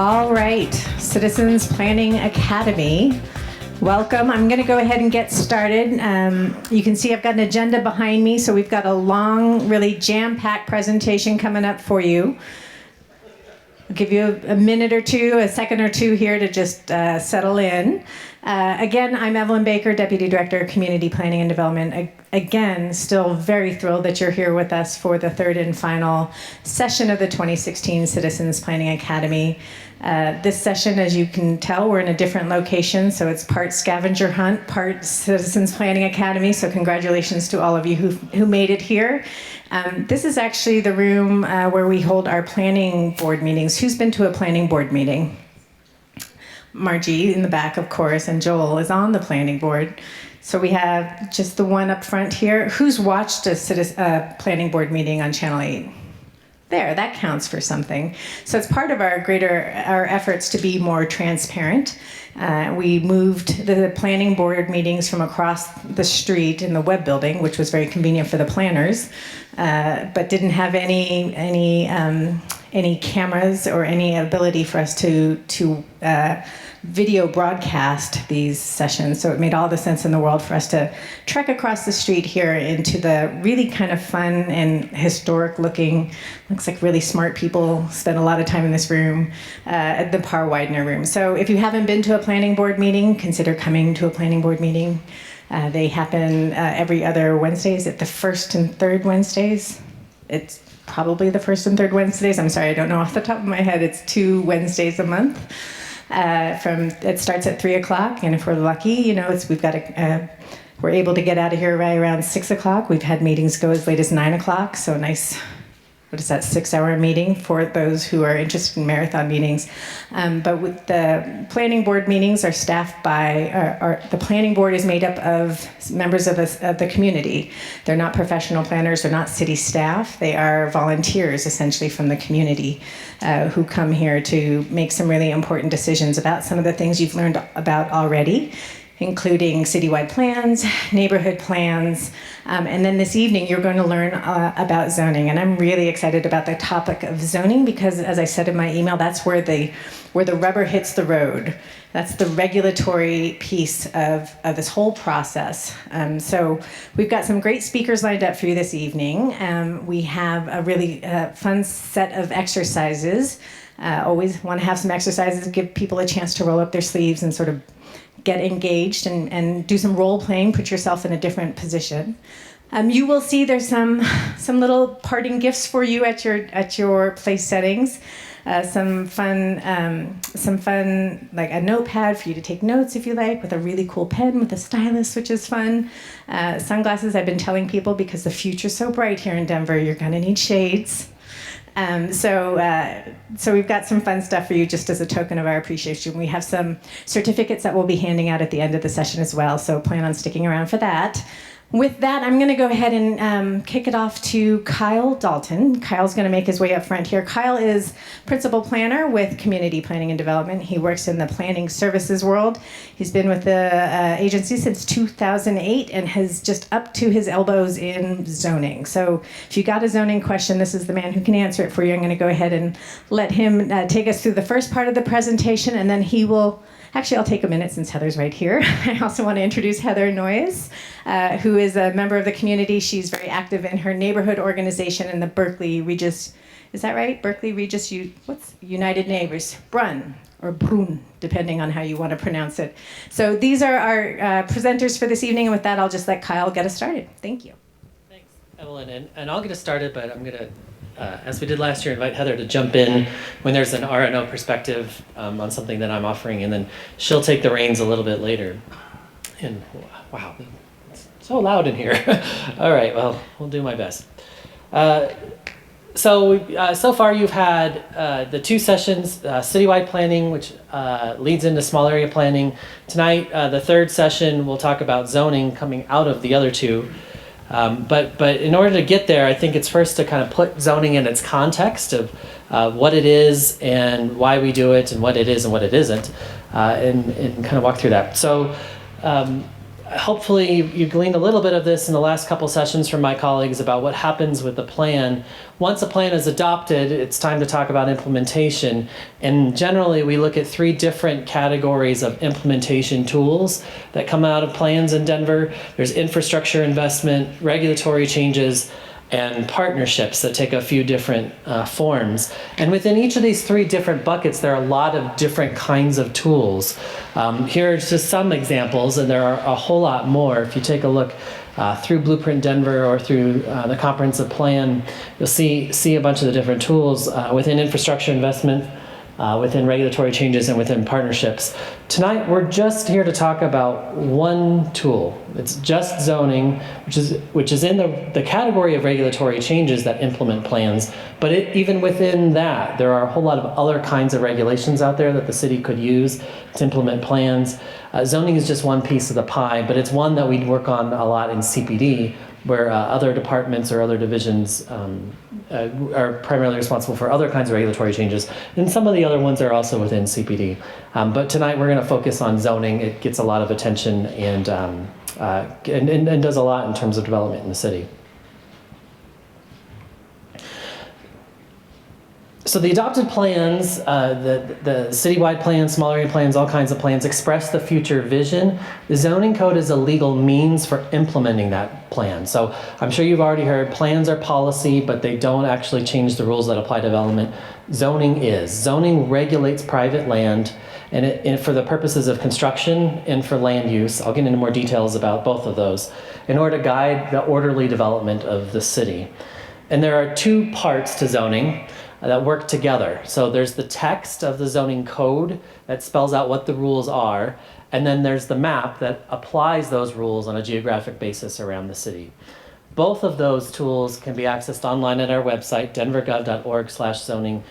All right, Citizens Planning Academy. Welcome. I'm going to go ahead and get started. You can see I've got an agenda behind me, so we've got a long, really jam-packed presentation coming up for you. I'll give you a minute or two, a second or two here to just settle in. Again, I'm Evelyn Baker, Deputy Director of Community Planning and Development. Again, still very thrilled that you're here with us for the third and final session of the 2016 Citizens Planning Academy. This session, as you can tell, we're in a different location, so it's part scavenger hunt, part Citizens Planning Academy, so congratulations to all of you who made it here. This is actually the room where we hold our planning board meetings. Who's been to a planning board meeting? Margie in the back, of course, and Joel is on the planning board. So we have just the one up front here. Who's watched a planning board meeting on Channel 8? There, that counts for something. So it's part of our efforts to be more transparent. We moved the planning board meetings from across the street in the web building, which was very convenient for the planners, but didn't have any cameras or any ability for us to video broadcast these sessions. So it made all the sense in the world for us to trek across the street here into the really kind of fun and historic looking, looks like really smart people spend a lot of time in this room, at the Par Widener room. So if you haven't been to a planning board meeting, consider coming to a planning board meeting. They happen every other Wednesday. Is it the first and third Wednesdays? It's probably the first and third Wednesdays. I'm sorry, I don't know off the top of my head. It's 2 Wednesdays a month. It starts at 3 o'clock, and if we're lucky, we're able to get out of here right around 6 o'clock. We've had meetings go as late as 9 o'clock, so nice. What is that, 6-hour meeting for those who are interested in marathon meetings. But with the planning board meetings are staffed by, the planning board is made up of members of the community. They're not professional planners, they're not city staff, they are volunteers essentially from the community who come here to make some really important decisions about some of the things you've learned about already, including citywide plans, neighborhood plans, and then this evening you're going to learn about zoning. And I'm really excited about the topic of zoning because, as I said in my email, that's where the rubber hits the road. That's the regulatory piece of this whole process. So we've got some great speakers lined up for you this evening. We have a really fun set of exercises. Always want to have some exercises, give people a chance to roll up their sleeves and sort of get engaged and do some role playing, put yourself in a different position. You will see there's some little parting gifts for you at your place settings. Some fun, like a notepad for you to take notes if you like, with a really cool pen with a stylus, which is fun. Sunglasses, I've been telling people because the future's so bright here in Denver, you're gonna need shades. So we've got some fun stuff for you just as a token of our appreciation. We have some certificates that we'll be handing out at the end of the session as well, so plan on sticking around for that. With that, I'm going to go ahead and kick it off to Kyle Dalton. Kyle's going to make his way up front here. Kyle is principal planner with Community Planning and Development. He works in the planning services world. He's been with the agency since 2008 and has just up to his elbows in zoning. So if you got a zoning question, this is the man who can answer it for you. I'm going to go ahead and let him take us through the first part of the presentation, and then he will... Actually, I'll take a minute since Heather's right here. I also want to introduce Heather Noyes, who is a member of the community. She's very active in her neighborhood organization in the Berkeley Regis, is that right? Berkeley Regis, United Neighbors, Brun, or Brun, depending on how you want to pronounce it. So these are our presenters for this evening, and with that, I'll just let Kyle get us started. Thank you. Thanks, Evelyn, and I'll get us started, but I'm going to as we did last year, invite Heather to jump in when there's an R&O perspective on something that I'm offering, and then she'll take the reins a little bit later. And wow, it's so loud in here. All right, well, we'll do my best. So far you've had the 2 sessions, citywide planning, which leads into small area planning. Tonight, the 3rd session, we'll talk about zoning coming out of the other 2. But in order to get there, I think it's first to kind of put zoning in its context of what it is and why we do it and what it is and what it isn't, and kind of walk through that. So hopefully you gleaned a little bit of this in the last couple sessions from my colleagues about what happens with the plan. Once a plan is adopted, it's time to talk about implementation. And generally, we look at 3 different categories of implementation tools that come out of plans in Denver. There's infrastructure investment, regulatory changes, and partnerships that take a few different forms. And within each of these 3 different buckets, there are a lot of different kinds of tools. Here are just some examples, and there are a whole lot more. If you take a look through Blueprint Denver or through the comprehensive plan, you'll see a bunch of the different tools within infrastructure investment, within regulatory changes, and within partnerships. Tonight, we're just here to talk about one tool. It's just zoning, which is in the category of regulatory changes that implement plans. But even within that, there are a whole lot of other kinds of regulations out there that the city could use to implement plans. Zoning is just one piece of the pie, but it's one that we work on a lot in CPD, where other departments or other divisions are primarily responsible for other kinds of regulatory changes. And some of the other ones are also within CPD. But tonight we're going to focus on zoning. It gets a lot of attention and does a lot in terms of development in the city. So the adopted plans, the citywide plans, small area plans, all kinds of plans express the future vision. The zoning code is a legal means for implementing that plan. So I'm sure you've already heard plans are policy, but they don't actually change the rules that apply to development. Zoning is. Zoning regulates private land and for the purposes of construction and for land use. I'll get into more details about both of those in order to guide the orderly development of the city. And there are 2 parts to zoning that work together. So there's the text of the zoning code that spells out what the rules are, and then there's the map that applies those rules on a geographic basis around the city. Both of those tools can be accessed online at our website, denvergov.org/zoning.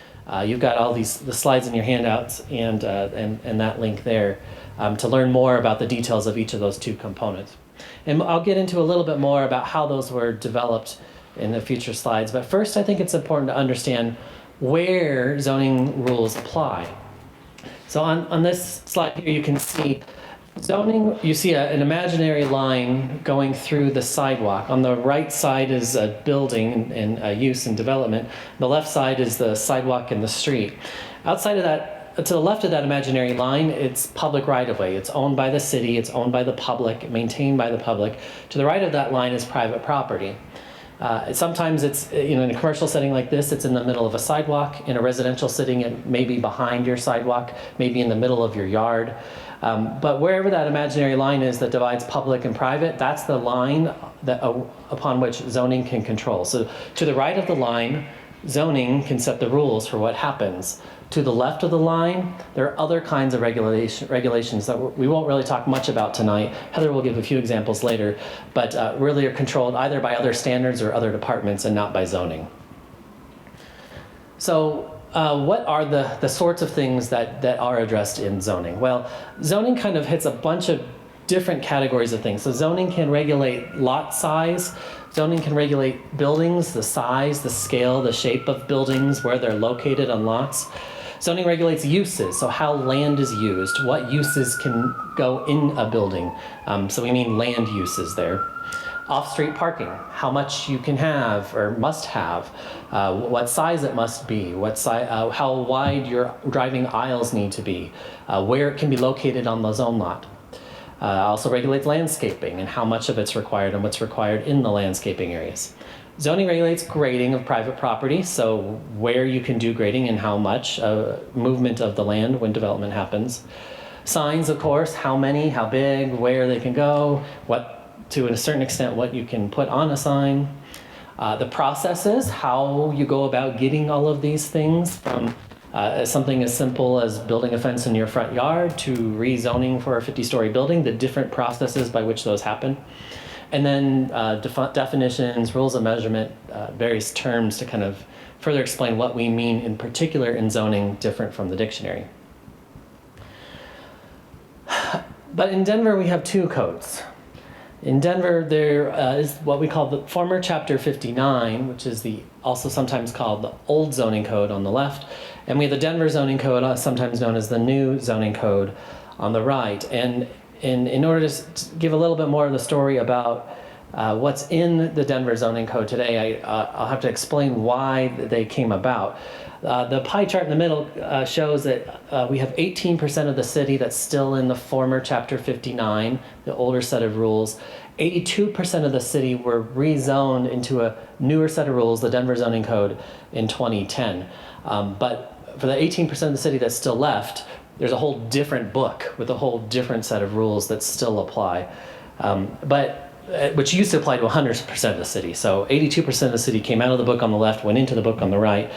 You've got all the slides in your handouts and that link there to learn more about the details of each of those 2 components. And I'll get into a little bit more about how those were developed in the future slides. But first, I think it's important to understand where zoning rules apply. So on this slide here, you can see zoning, you see an imaginary line going through the sidewalk. On the right side is a building and use and development. The left side is the sidewalk and the street. Outside of that, to the left of that imaginary line, it's public right-of-way. It's owned by the city, it's owned by the public, maintained by the public. To the right of that line is private property. Sometimes it's, in a commercial setting like this, it's in the middle of a sidewalk. In a residential setting, it may be behind your sidewalk, maybe in the middle of your yard. But wherever that imaginary line is that divides public and private, that's the line that, upon which zoning can control. So to the right of the line, zoning can set the rules for what happens. To the left of the line, there are other kinds of regulations that we won't really talk much about tonight. Heather will give a few examples later, but really are controlled either by other standards or other departments and not by zoning. So what are the sorts of things that are addressed in zoning? Well, zoning kind of hits a bunch of different categories of things. So zoning can regulate lot size. Zoning can regulate buildings, the size, the scale, the shape of buildings, where they're located on lots. Zoning regulates uses, so how land is used, what uses can go in a building. So we mean land uses there. Off-street parking, how much you can have or must have, what size it must be, how wide your driving aisles need to be, where it can be located on the zone lot. Also regulates landscaping and how much of it's required and what's required in the landscaping areas. Zoning regulates grading of private property, so where you can do grading and how much movement of the land when development happens. Signs, of course, how many, how big, where they can go, to a certain extent what you can put on a sign. The processes, how you go about getting all of these things from something as simple as building a fence in your front yard to rezoning for a 50-story building, the different processes by which those happen. And then definitions, rules of measurement, various terms to kind of further explain what we mean in particular in zoning different from the dictionary. But in Denver, we have 2 codes. In Denver, there is what we call the former Chapter 59, which is also sometimes called the old zoning code on the left. And we have the Denver zoning code, sometimes known as the new zoning code on the right. And in order to give a little bit more of the story about what's in the Denver zoning code today, I'll have to explain why they came about. The pie chart in the middle shows that we have 18% of the city that's still in the former Chapter 59, the older set of rules. 82% of the city were rezoned into a newer set of rules, the Denver zoning code, in 2010. But for the 18% of the city that's still left, there's a whole different book with a whole different set of rules that still apply. Which used to apply to 100% of the city. So 82% of the city came out of the book on the left, went into the book on the right.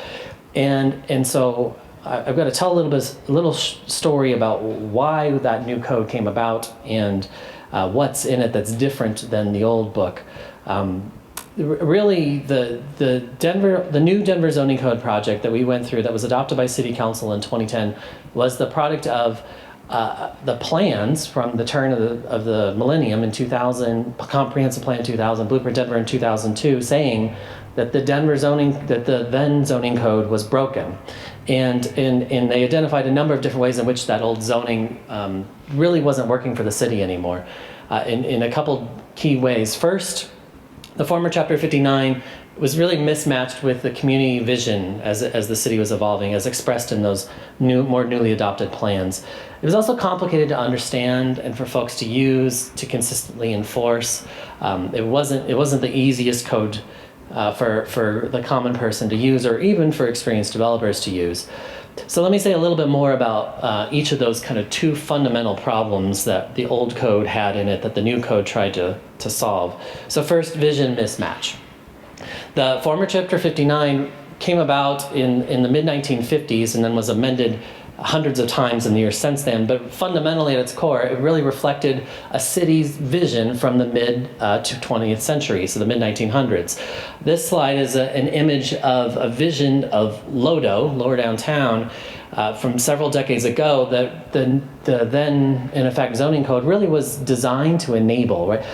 And so I've got to tell a little story about why that new code came about and what's in it that's different than the old book. Really, the new Denver zoning code project that we went through, that was adopted by City Council in 2010, was the product of the plans from the turn of the millennium in 2000, Comprehensive Plan 2000, Blueprint Denver in 2002, saying that the then zoning code was broken. And they identified a number of different ways in which that old zoning really wasn't working for the city anymore, in a couple key ways. First, the former Chapter 59 was really mismatched with the community vision as the city was evolving, as expressed in those more newly adopted plans. It was also complicated to understand and for folks to use, to consistently enforce. It wasn't the easiest code for the common person to use, or even for experienced developers to use. So let me say a little bit more about each of those kind of two fundamental problems that the old code had in it that the new code tried to solve. So first, vision mismatch. The former Chapter 59 came about in the mid-1950s and then was amended hundreds of times in the years since then, but fundamentally at its core, it really reflected a city's vision from the mid to 20th century, so the mid-1900s. This slide is an image of a vision of Lodo, lower downtown, from several decades ago that the then, in effect, zoning code really was designed to enable, right?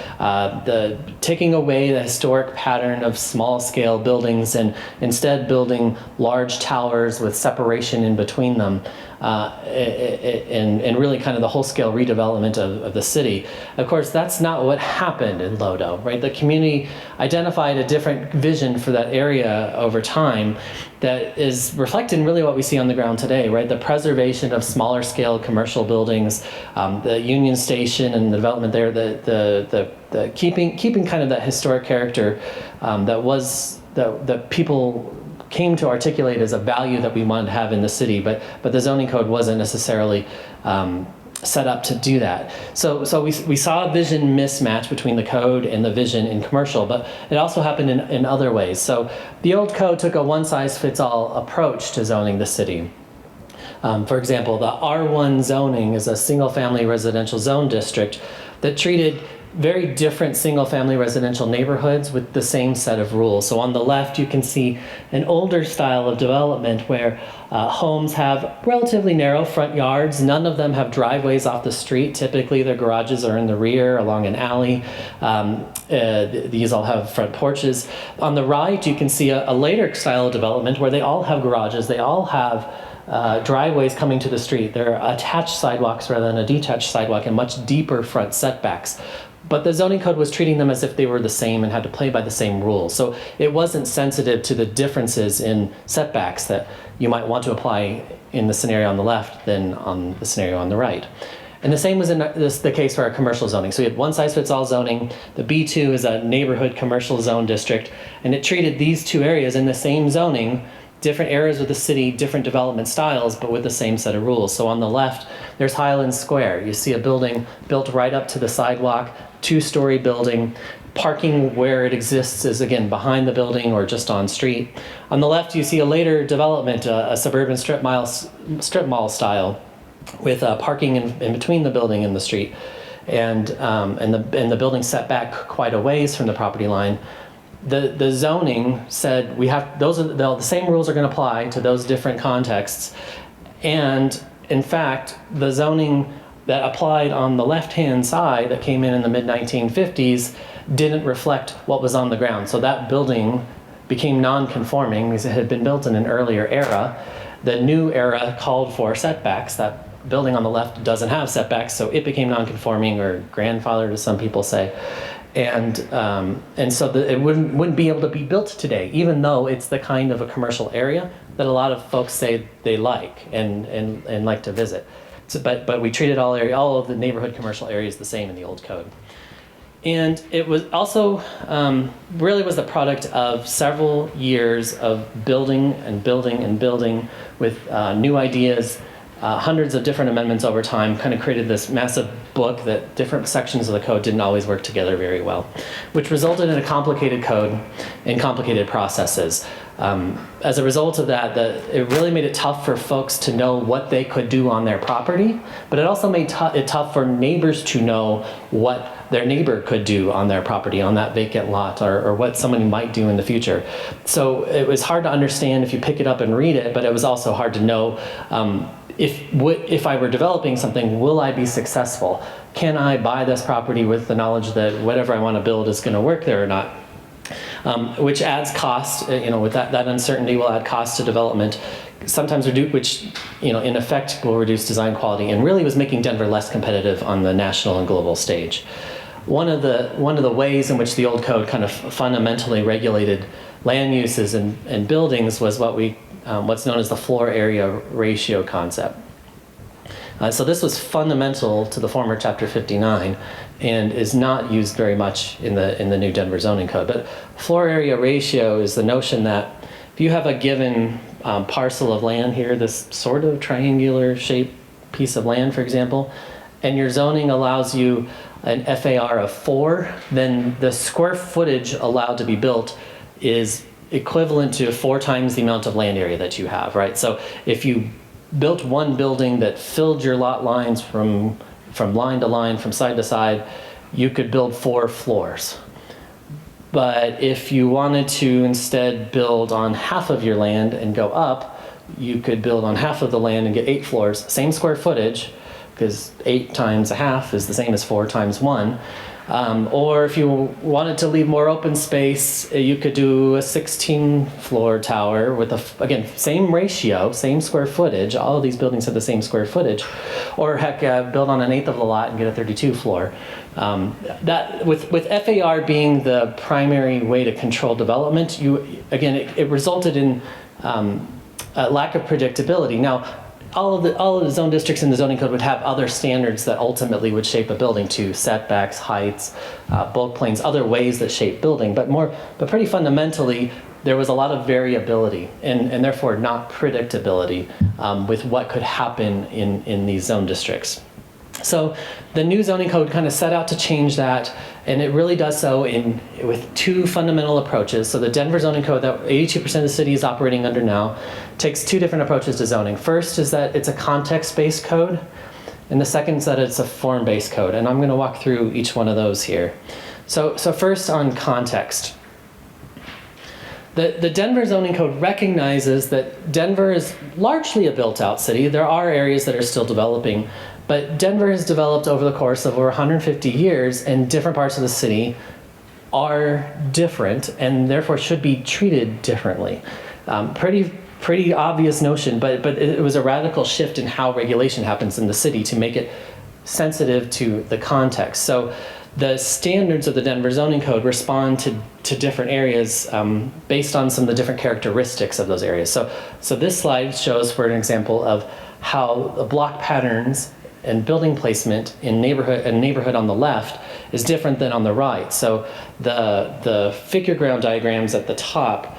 The taking away the historic pattern of small-scale buildings and instead building large towers with separation in between them, and really kind of the whole-scale redevelopment of the city. Of course, that's not what happened in Lodo, right? The community identified a different vision for that area over time that is reflected in really what we see on the ground today, right? The preservation of smaller-scale commercial buildings, the Union Station and the development there, the keeping kind of that historic character that people came to articulate as a value that we wanted to have in the city, but the zoning code wasn't necessarily set up to do that. So we saw a vision mismatch between the code and the vision in commercial, but it also happened in other ways. So the old code took a one-size-fits-all approach to zoning the city. For example, the R1 zoning is a single-family residential zone district that treated very different single-family residential neighborhoods with the same set of rules. So on the left, you can see an older style of development where homes have relatively narrow front yards. None of them have driveways off the street. Typically, their garages are in the rear along an alley. These all have front porches. On the right, you can see a later style of development where they all have garages. They all have driveways coming to the street. They're attached sidewalks rather than a detached sidewalk, and much deeper front setbacks. But the zoning code was treating them as if they were the same and had to play by the same rules. So it wasn't sensitive to the differences in setbacks that you might want to apply in the scenario on the left than on the scenario on the right. And the same was the case for our commercial zoning. So we had one-size-fits-all zoning. The B2 is a neighborhood commercial zone district, and it treated these two areas in the same zoning, different areas of the city, different development styles, but with the same set of rules. So on the left, there's Highland Square. You see a building built right up to the sidewalk, two-story building. Parking where it exists is, again, behind the building or just on street. On the left, you see a later development, a suburban strip mall style, with parking in between the building and the street, and the building set back quite a ways from the property line. The zoning said the same rules are going to apply to those different contexts, and in fact, the zoning that applied on the left-hand side that came in the mid-1950s didn't reflect what was on the ground. So that building became non-conforming because it had been built in an earlier era. The new era called for setbacks that building on the left doesn't have setbacks, so it became non-conforming, or grandfathered, as some people say. And so it wouldn't be able to be built today, even though it's the kind of a commercial area that a lot of folks say they like and like to visit. So, but we treated all of the neighborhood commercial areas the same in the old code. And it was also really was the product of several years of building and building and building with new ideas, hundreds of different amendments over time, kind of created this massive book that different sections of the code didn't always work together very well, which resulted in a complicated code and complicated processes. As a result of that, it really made it tough for folks to know what they could do on their property, but it also made it tough for neighbors to know what their neighbor could do on their property, on that vacant lot, or what somebody might do in the future. So it was hard to understand if you pick it up and read it, but it was also hard to know if I were developing something, will I be successful? Can I buy this property with the knowledge that whatever I want to build is going to work there or not? Which adds cost, with that uncertainty will add cost to development, sometimes which in effect will reduce design quality, and really was making Denver less competitive on the national and global stage. One of the ways in which the old code kind of fundamentally regulated land uses and buildings was what's known as the floor area ratio concept. So this was fundamental to the former Chapter 59 and is not used very much in the new Denver zoning code. But floor area ratio is the notion that if you have a given parcel of land here, this sort of triangular shaped piece of land, for example, and your zoning allows you an FAR of 4, then the square footage allowed to be built is equivalent to 4 times the amount of land area that you have, right? So if you built one building that filled your lot lines from line to line, from side to side, you could build 4 floors. But if you wanted to instead build on half of your land and go up, you could build on half of the land and get 8 floors, same square footage, because 8 times a half is the same as 4 times 1. Or if you wanted to leave more open space, you could do a 16-floor tower with, again, same ratio, same square footage. All of these buildings have the same square footage. Or heck, build on an eighth of the lot and get a 32-floor. That with FAR being the primary way to control development, it resulted in a lack of predictability. Now, all of the zone districts in the zoning code would have other standards that ultimately would shape a building to setbacks, heights, bulk planes, other ways that shape building. But pretty fundamentally, there was a lot of variability and therefore not predictability with what could happen in these zone districts. So the new zoning code kind of set out to change that, and it really does so with 2 fundamental approaches. So the Denver zoning code that 82% of the city is operating under now takes 2 different approaches to zoning. First is that it's a context-based code, and the second is that it's a form-based code. And I'm going to walk through each one of those here. So first on context. The Denver zoning code recognizes that Denver is largely a built-out city. There are areas that are still developing, but Denver has developed over the course of over 150 years, and different parts of the city are different and therefore should be treated differently. Pretty obvious notion, but it was a radical shift in how regulation happens in the city to make it sensitive to the context. So the standards of the Denver zoning code respond to different areas based on some of the different characteristics of those areas. So this slide shows, for an example, of how the block patterns and building placement in neighborhood on the left is different than on the right. So the figure ground diagrams at the top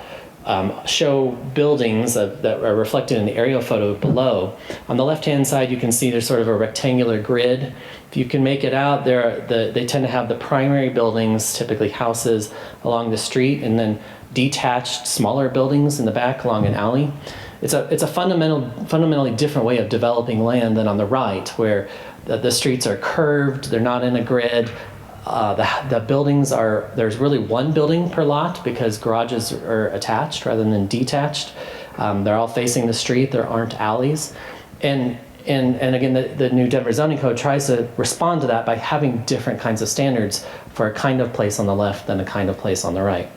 show buildings that are reflected in the aerial photo below. On the left-hand side, you can see there's sort of a rectangular grid. If you can make it out, they tend to have the primary buildings, typically houses, along the street, and then detached smaller buildings in the back along an alley. It's a fundamentally different way of developing land than on the right, where the streets are curved, they're not in a grid. The buildings there's really one building per lot because garages are attached rather than detached. They're all facing the street, there aren't alleys. And again, the new Denver zoning code tries to respond to that by having different kinds of standards for a kind of place on the left than a kind of place on the right.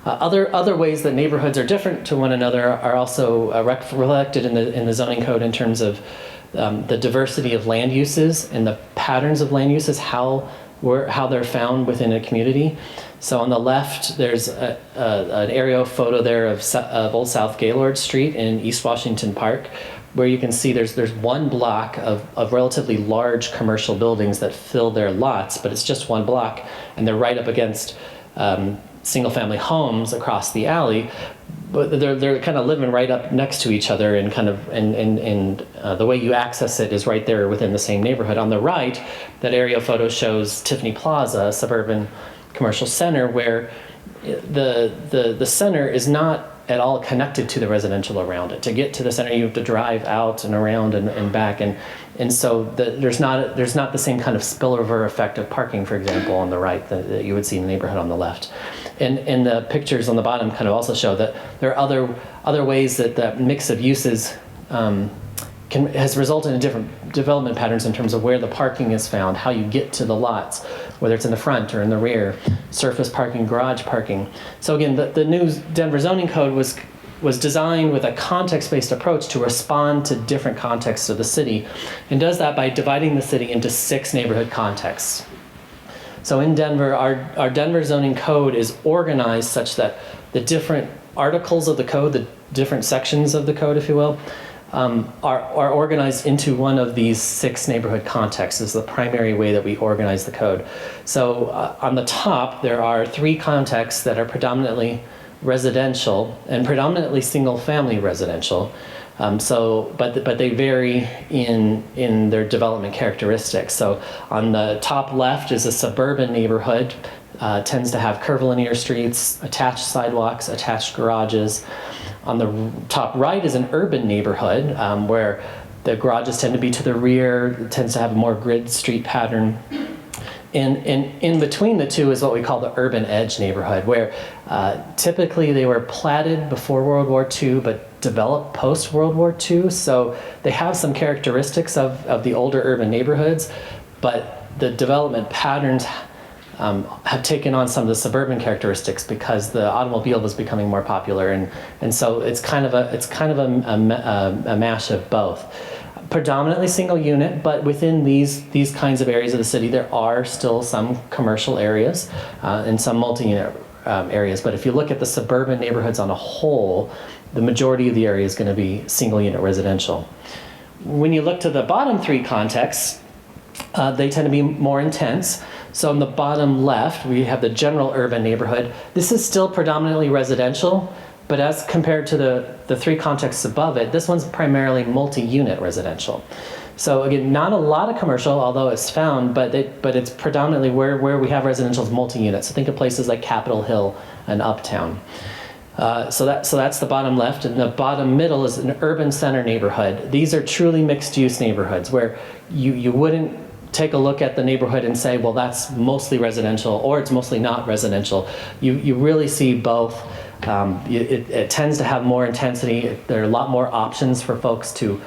Other ways that neighborhoods are different to one another are also reflected in the zoning code in terms of the diversity of land uses and the patterns of land uses, how they're found within a community. So on the left, there's an aerial photo there of Old South Gaylord Street in East Washington Park, where you can see there's one block of relatively large commercial buildings that fill their lots, but it's just one block, and they're right up against single-family homes across the alley. But they're kind of living right up next to each other, and the way you access it is right there within the same neighborhood. On the right, that aerial photo shows Tiffany Plaza, a suburban commercial center, where the center is not at all connected to the residential around it. To get to the center, you have to drive out and around and back, and so there's not the same kind of spillover effect of parking, for example, on the right that you would see in the neighborhood on the left. And the pictures on the bottom kind of also show that there are other ways that that mix of uses has resulted in different development patterns in terms of where the parking is found, how you get to the lots, whether it's in the front or in the rear, surface parking, garage parking. So again, the new Denver zoning code was designed with a context-based approach to respond to different contexts of the city, and does that by dividing the city into 6 neighborhood contexts. So in Denver, our Denver zoning code is organized such that the different articles of the code, the different sections of the code, if you will, are organized into one of these 6 neighborhood contexts. Is the primary way that we organize the code. So on the top, there are 3 contexts that are predominantly residential and predominantly single-family residential. But they vary in their development characteristics. So on the top left is a suburban neighborhood, tends to have curvilinear streets, attached sidewalks, attached garages. On the top right is an urban neighborhood where the garages tend to be to the rear, it tends to have a more grid street pattern. And in between the two is what we call the urban edge neighborhood, where typically they were platted before World War II, but developed post World War II. So they have some characteristics of the older urban neighborhoods, but the development patterns have taken on some of the suburban characteristics because the automobile was becoming more popular, and so it's kind of a mash of both. Predominantly single unit, but within these kinds of areas of the city, there are still some commercial areas and some multi-unit areas. But if you look at the suburban neighborhoods on a whole, the majority of the area is going to be single unit residential. When you look to the bottom 3 contexts, they tend to be more intense. So in the bottom left, we have the general urban neighborhood. This is still predominantly residential, but as compared to the 3 contexts above it, this one's primarily multi-unit residential. So again, not a lot of commercial, although it's found, but it's predominantly where we have residential is multi-unit. So think of places like Capitol Hill and Uptown. So that's the bottom left, and the bottom middle is an urban center neighborhood. These are truly mixed-use neighborhoods where you wouldn't take a look at the neighborhood and say, well, that's mostly residential or it's mostly not residential. You really see both. It tends to have more intensity. There are a lot more options for folks to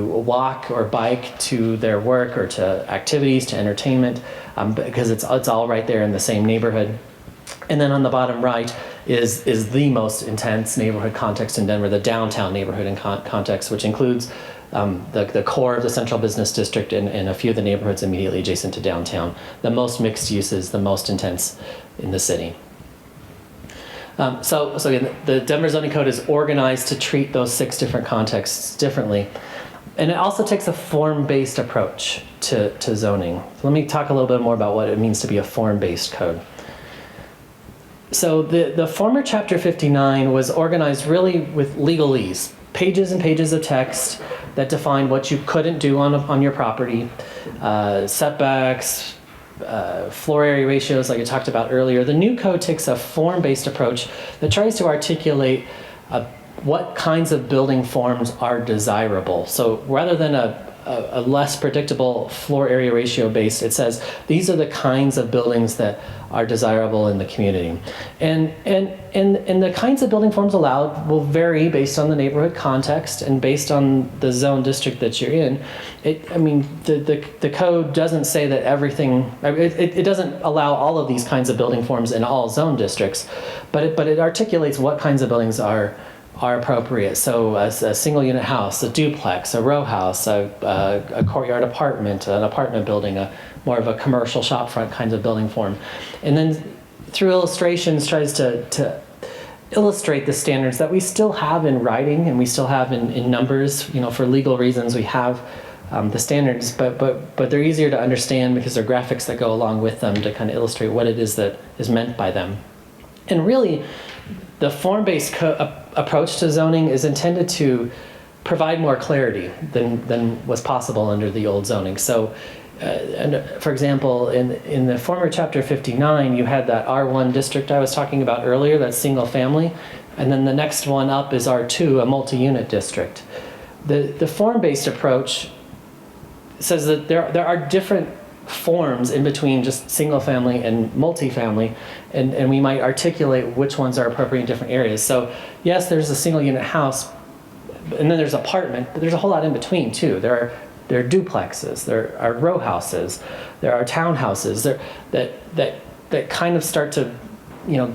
walk or bike to their work or to activities, to entertainment, because it's all right there in the same neighborhood. And then on the bottom right is the most intense neighborhood context in Denver, the downtown neighborhood and context, which includes the core of the central business district and a few of the neighborhoods immediately adjacent to downtown. The most mixed uses, the most intense in the city. So again, the Denver zoning code is organized to treat those 6 different contexts differently. And it also takes a form-based approach to zoning. So let me talk a little bit more about what it means to be a form-based code. So the former Chapter 59 was organized really with legalese, pages and pages of text that defined what you couldn't do on your property, setbacks, floor area ratios like I talked about earlier. The new code takes a form-based approach that tries to articulate what kinds of building forms are desirable. So rather than a less predictable floor area ratio based, it says these are the kinds of buildings that are desirable in the community. And the kinds of building forms allowed will vary based on the neighborhood context and based on the zone district that you're in. The code doesn't say that everything, it doesn't allow all of these kinds of building forms in all zone districts, but it articulates what kinds of buildings are are appropriate. So a single unit house, a duplex, a row house, a courtyard apartment, an apartment building, more of a commercial shopfront kind of building form. And then through illustrations tries to illustrate the standards that we still have in writing and we still have in numbers. For legal reasons we have the standards, but they're easier to understand because they're graphics that go along with them to kind of illustrate what it is that is meant by them. And really, the form-based approach to zoning is intended to provide more clarity than was possible under the old zoning. So, and for example, in the former Chapter 59, you had that R1 district I was talking about earlier, that's single family, and then the next one up is R2, a multi-unit district. The form-based approach says that there are different forms in between just single family and multifamily, and we might articulate which ones are appropriate in different areas. So yes, there's a single unit house, and then there's apartment, but there's a whole lot in between too. There are duplexes, there are row houses, there are townhouses that kind of start to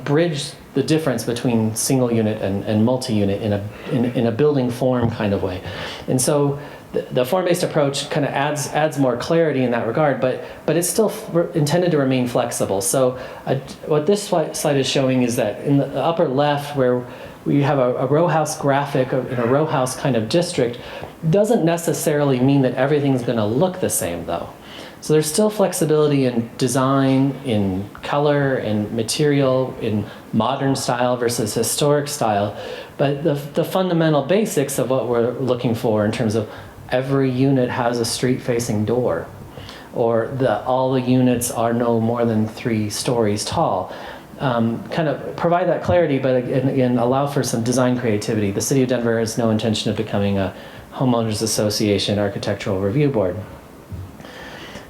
bridge the difference between single unit and multi-unit in a building form kind of way. And so the form-based approach kind of adds more clarity in that regard, but it's still intended to remain flexible. So what this slide is showing is that in the upper left, where we have a row house graphic in a row house kind of district, doesn't necessarily mean that everything's going to look the same though. So there's still flexibility in design, in color, in material, in modern style versus historic style, but the fundamental basics of what we're looking for in terms of every unit has a street-facing door, or all the units are no more than 3 stories tall. Kind of provide that clarity, but again, allow for some design creativity. The City of Denver has no intention of becoming a homeowners association architectural review board.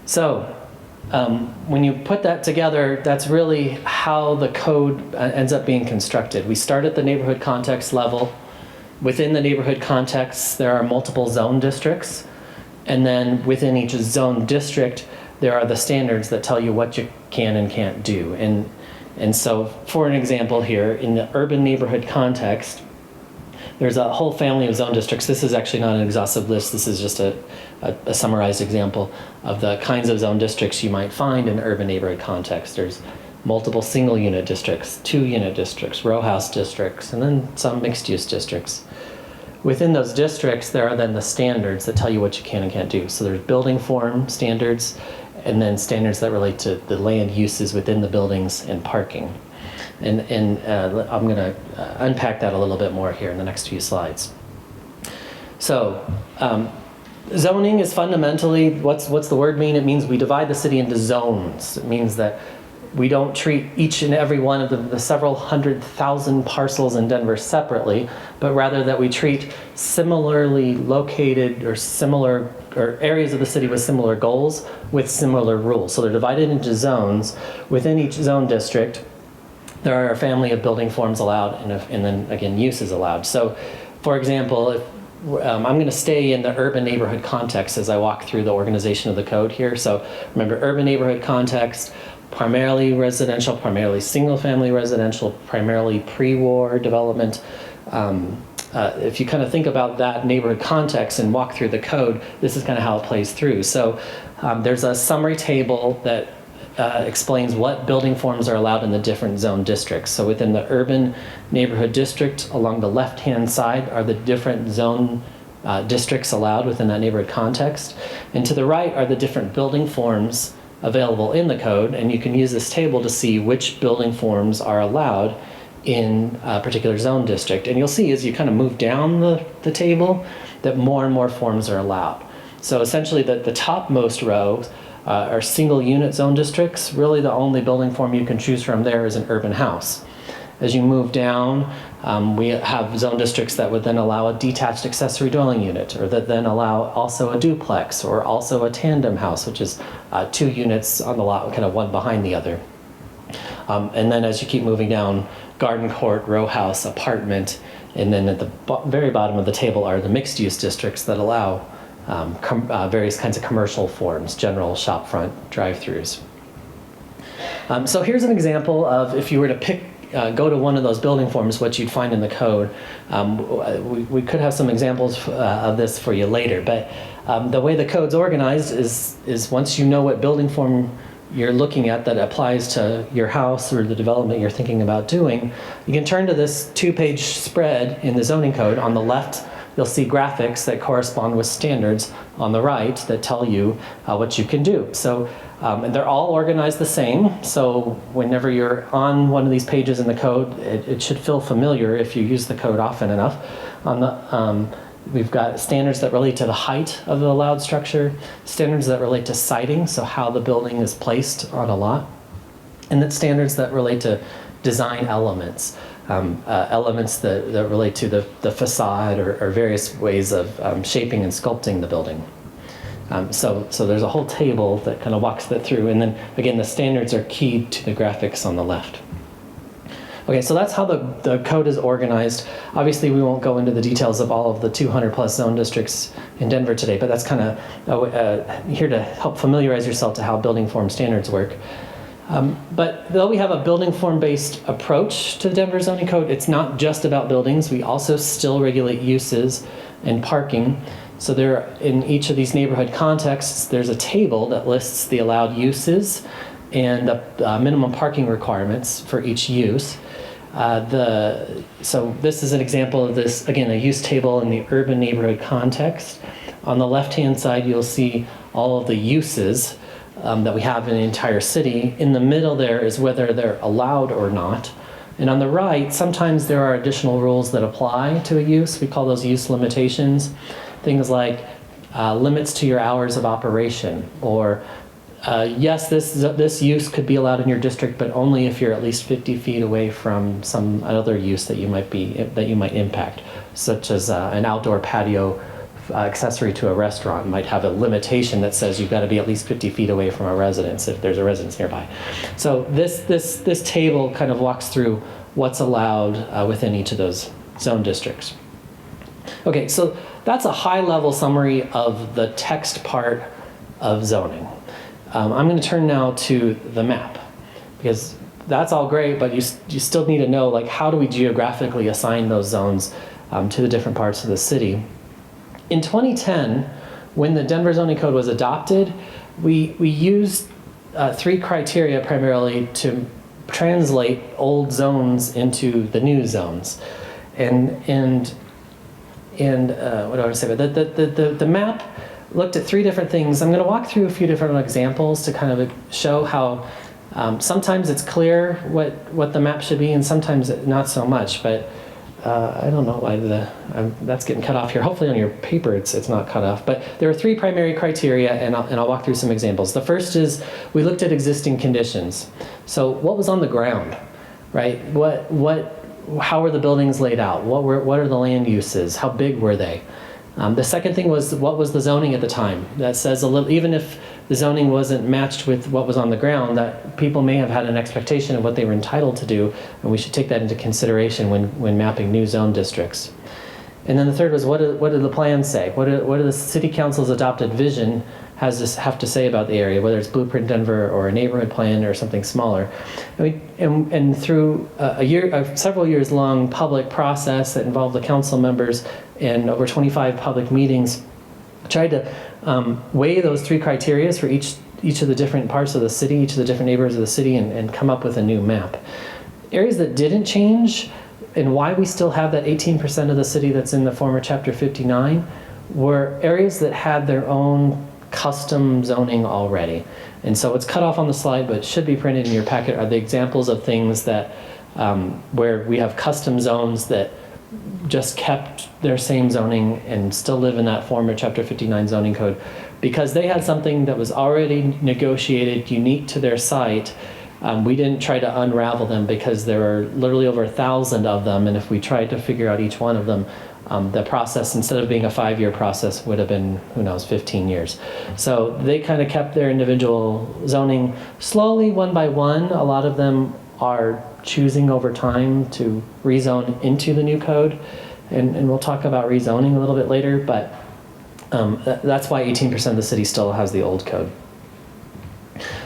So when you put that together, that's really how the code ends up being constructed. We start at the neighborhood context level. Within the neighborhood context, there are multiple zone districts. And then within each zone district, there are the standards that tell you what you can and can't do. And so for an example here, in the urban neighborhood context, there's a whole family of zone districts. This is actually not an exhaustive list. This is just a summarized example of the kinds of zone districts you might find in urban neighborhood context. There's multiple single unit districts, 2 unit districts, row house districts, and then some mixed use districts. Within those districts, there are then the standards that tell you what you can and can't do. So there's building form standards, and then standards that relate to the land uses within the buildings and parking. And I'm going to unpack that a little bit more here in the next few slides. So zoning is fundamentally, what's the word mean? It means we divide the city into zones. It means that we don't treat each and every one of the several 100,000 parcels in Denver separately, but rather that we treat similarly located or areas of the city with similar goals with similar rules. So they're divided into zones. Within each zone district, there are a family of building forms allowed, and then again, use is allowed. So for example, if I'm going to stay in the urban neighborhood context as I walk through the organization of the code here. So remember, urban neighborhood context, primarily residential, primarily single-family residential, primarily pre-war development. If you kind of think about that neighborhood context and walk through the code, this is kind of how it plays through. So there's a summary table that explains what building forms are allowed in the different zone districts. So within the urban neighborhood district, along the left-hand side are the different zone districts allowed within that neighborhood context. And to the right are the different building forms available in the code, and you can use this table to see which building forms are allowed in a particular zone district. And you'll see as you kind of move down the table that more and more forms are allowed. So essentially the topmost rows are single unit zone districts. Really the only building form you can choose from there is an urban house. As you move down, we have zone districts that would then allow a detached accessory dwelling unit, or that then allow also a duplex, or also a tandem house, which is 2 units on the lot, kind of one behind the other. And then as you keep moving down, garden court, row house, apartment, and then at the very bottom of the table are the mixed use districts that allow various kinds of commercial forms, general shopfront drive-throughs. So here's an example of if you were to pick go to one of those building forms, what you'd find in the code. We could have some examples of this for you later, but the way the code's organized is once you know what building form you're looking at that applies to your house or the development you're thinking about doing, you can turn to this 2-page spread in the zoning code. On the left, you'll see graphics that correspond with standards on the right that tell you what you can do. So and they're all organized the same. So whenever you're on one of these pages in the code, it should feel familiar if you use the code often enough. On the we've got standards that relate to the height of the allowed structure, standards that relate to siting, so how the building is placed on a lot, and then standards that relate to design elements, elements that relate to the facade or various ways of shaping and sculpting the building. So there's a whole table that kind of walks that through, and then again the standards are keyed to the graphics on the left. Okay, so that's how the code is organized. Obviously, we won't go into the details of all of the 200 plus zone districts in Denver today, but that's kind of here to help familiarize yourself to how building form standards work. But though we have a building form based approach to the Denver zoning code, it's not just about buildings. We also still regulate uses and parking. So there, in each of these neighborhood contexts, there's a table that lists the allowed uses and the minimum parking requirements for each use. So this is an example of this, again, a use table in the urban neighborhood context. On the left-hand side, you'll see all of the uses that we have in the entire city. In the middle there is whether they're allowed or not. And on the right, sometimes there are additional rules that apply to a use. We call those use limitations. Things like limits to your hours of operation, or yes, this use could be allowed in your district, but only if you're at least 50 feet away from some other use that you might impact, such as an outdoor patio accessory to a restaurant might have a limitation that says you've got to be at least 50 feet away from a residence if there's a residence nearby. So this table kind of walks through what's allowed within each of those zone districts. Okay, so that's a high-level summary of the text part of zoning. I'm going to turn now to the map, because that's all great, but you still need to know, like, how do we geographically assign those zones to the different parts of the city. In 2010, when the Denver zoning code was adopted, we used 3 criteria primarily to translate old zones into the new zones. And what do I want to say about that? The map looked at 3 different things. I'm going to walk through a few different examples to kind of show how sometimes it's clear what the map should be, and sometimes not so much. But I don't know why that's getting cut off here. Hopefully on your paper it's not cut off. But there are 3 primary criteria, and I'll walk through some examples. The first is we looked at existing conditions. So what was on the ground, right? How were the buildings laid out? What are the land uses? How big were they? The second thing was, what was the zoning at the time? That says a little, even if the zoning wasn't matched with what was on the ground, that people may have had an expectation of what they were entitled to do, and we should take that into consideration when mapping new zone districts. And then the third was, what do the plans say? What do the city council's adopted vision have to say about the area, whether it's Blueprint Denver or a neighborhood plan or something smaller. And through a several years long public process that involved the council members and over 25 public meetings, tried to weigh those 3 criteria for each of the different parts of the city, each of the different neighborhoods of the city, and come up with a new map. Areas that didn't change, and why we still have that 18% of the city that's in the former Chapter 59, were areas that had their own custom zoning already. And so it's cut off on the slide, but should be printed in your packet, are the examples of things that where we have custom zones that just kept their same zoning and still live in that former Chapter 59 zoning code because they had something that was already negotiated unique to their site. We didn't try to unravel them because there are literally over 1,000 of them, and if we tried to figure out each one of them, the process, instead of being a 5-year process, would have been, who knows, 15 years. So they kind of kept their individual zoning slowly, one by one. A lot of them are choosing over time to rezone into the new code, and we'll talk about rezoning a little bit later, but that's why 18% of the city still has the old code.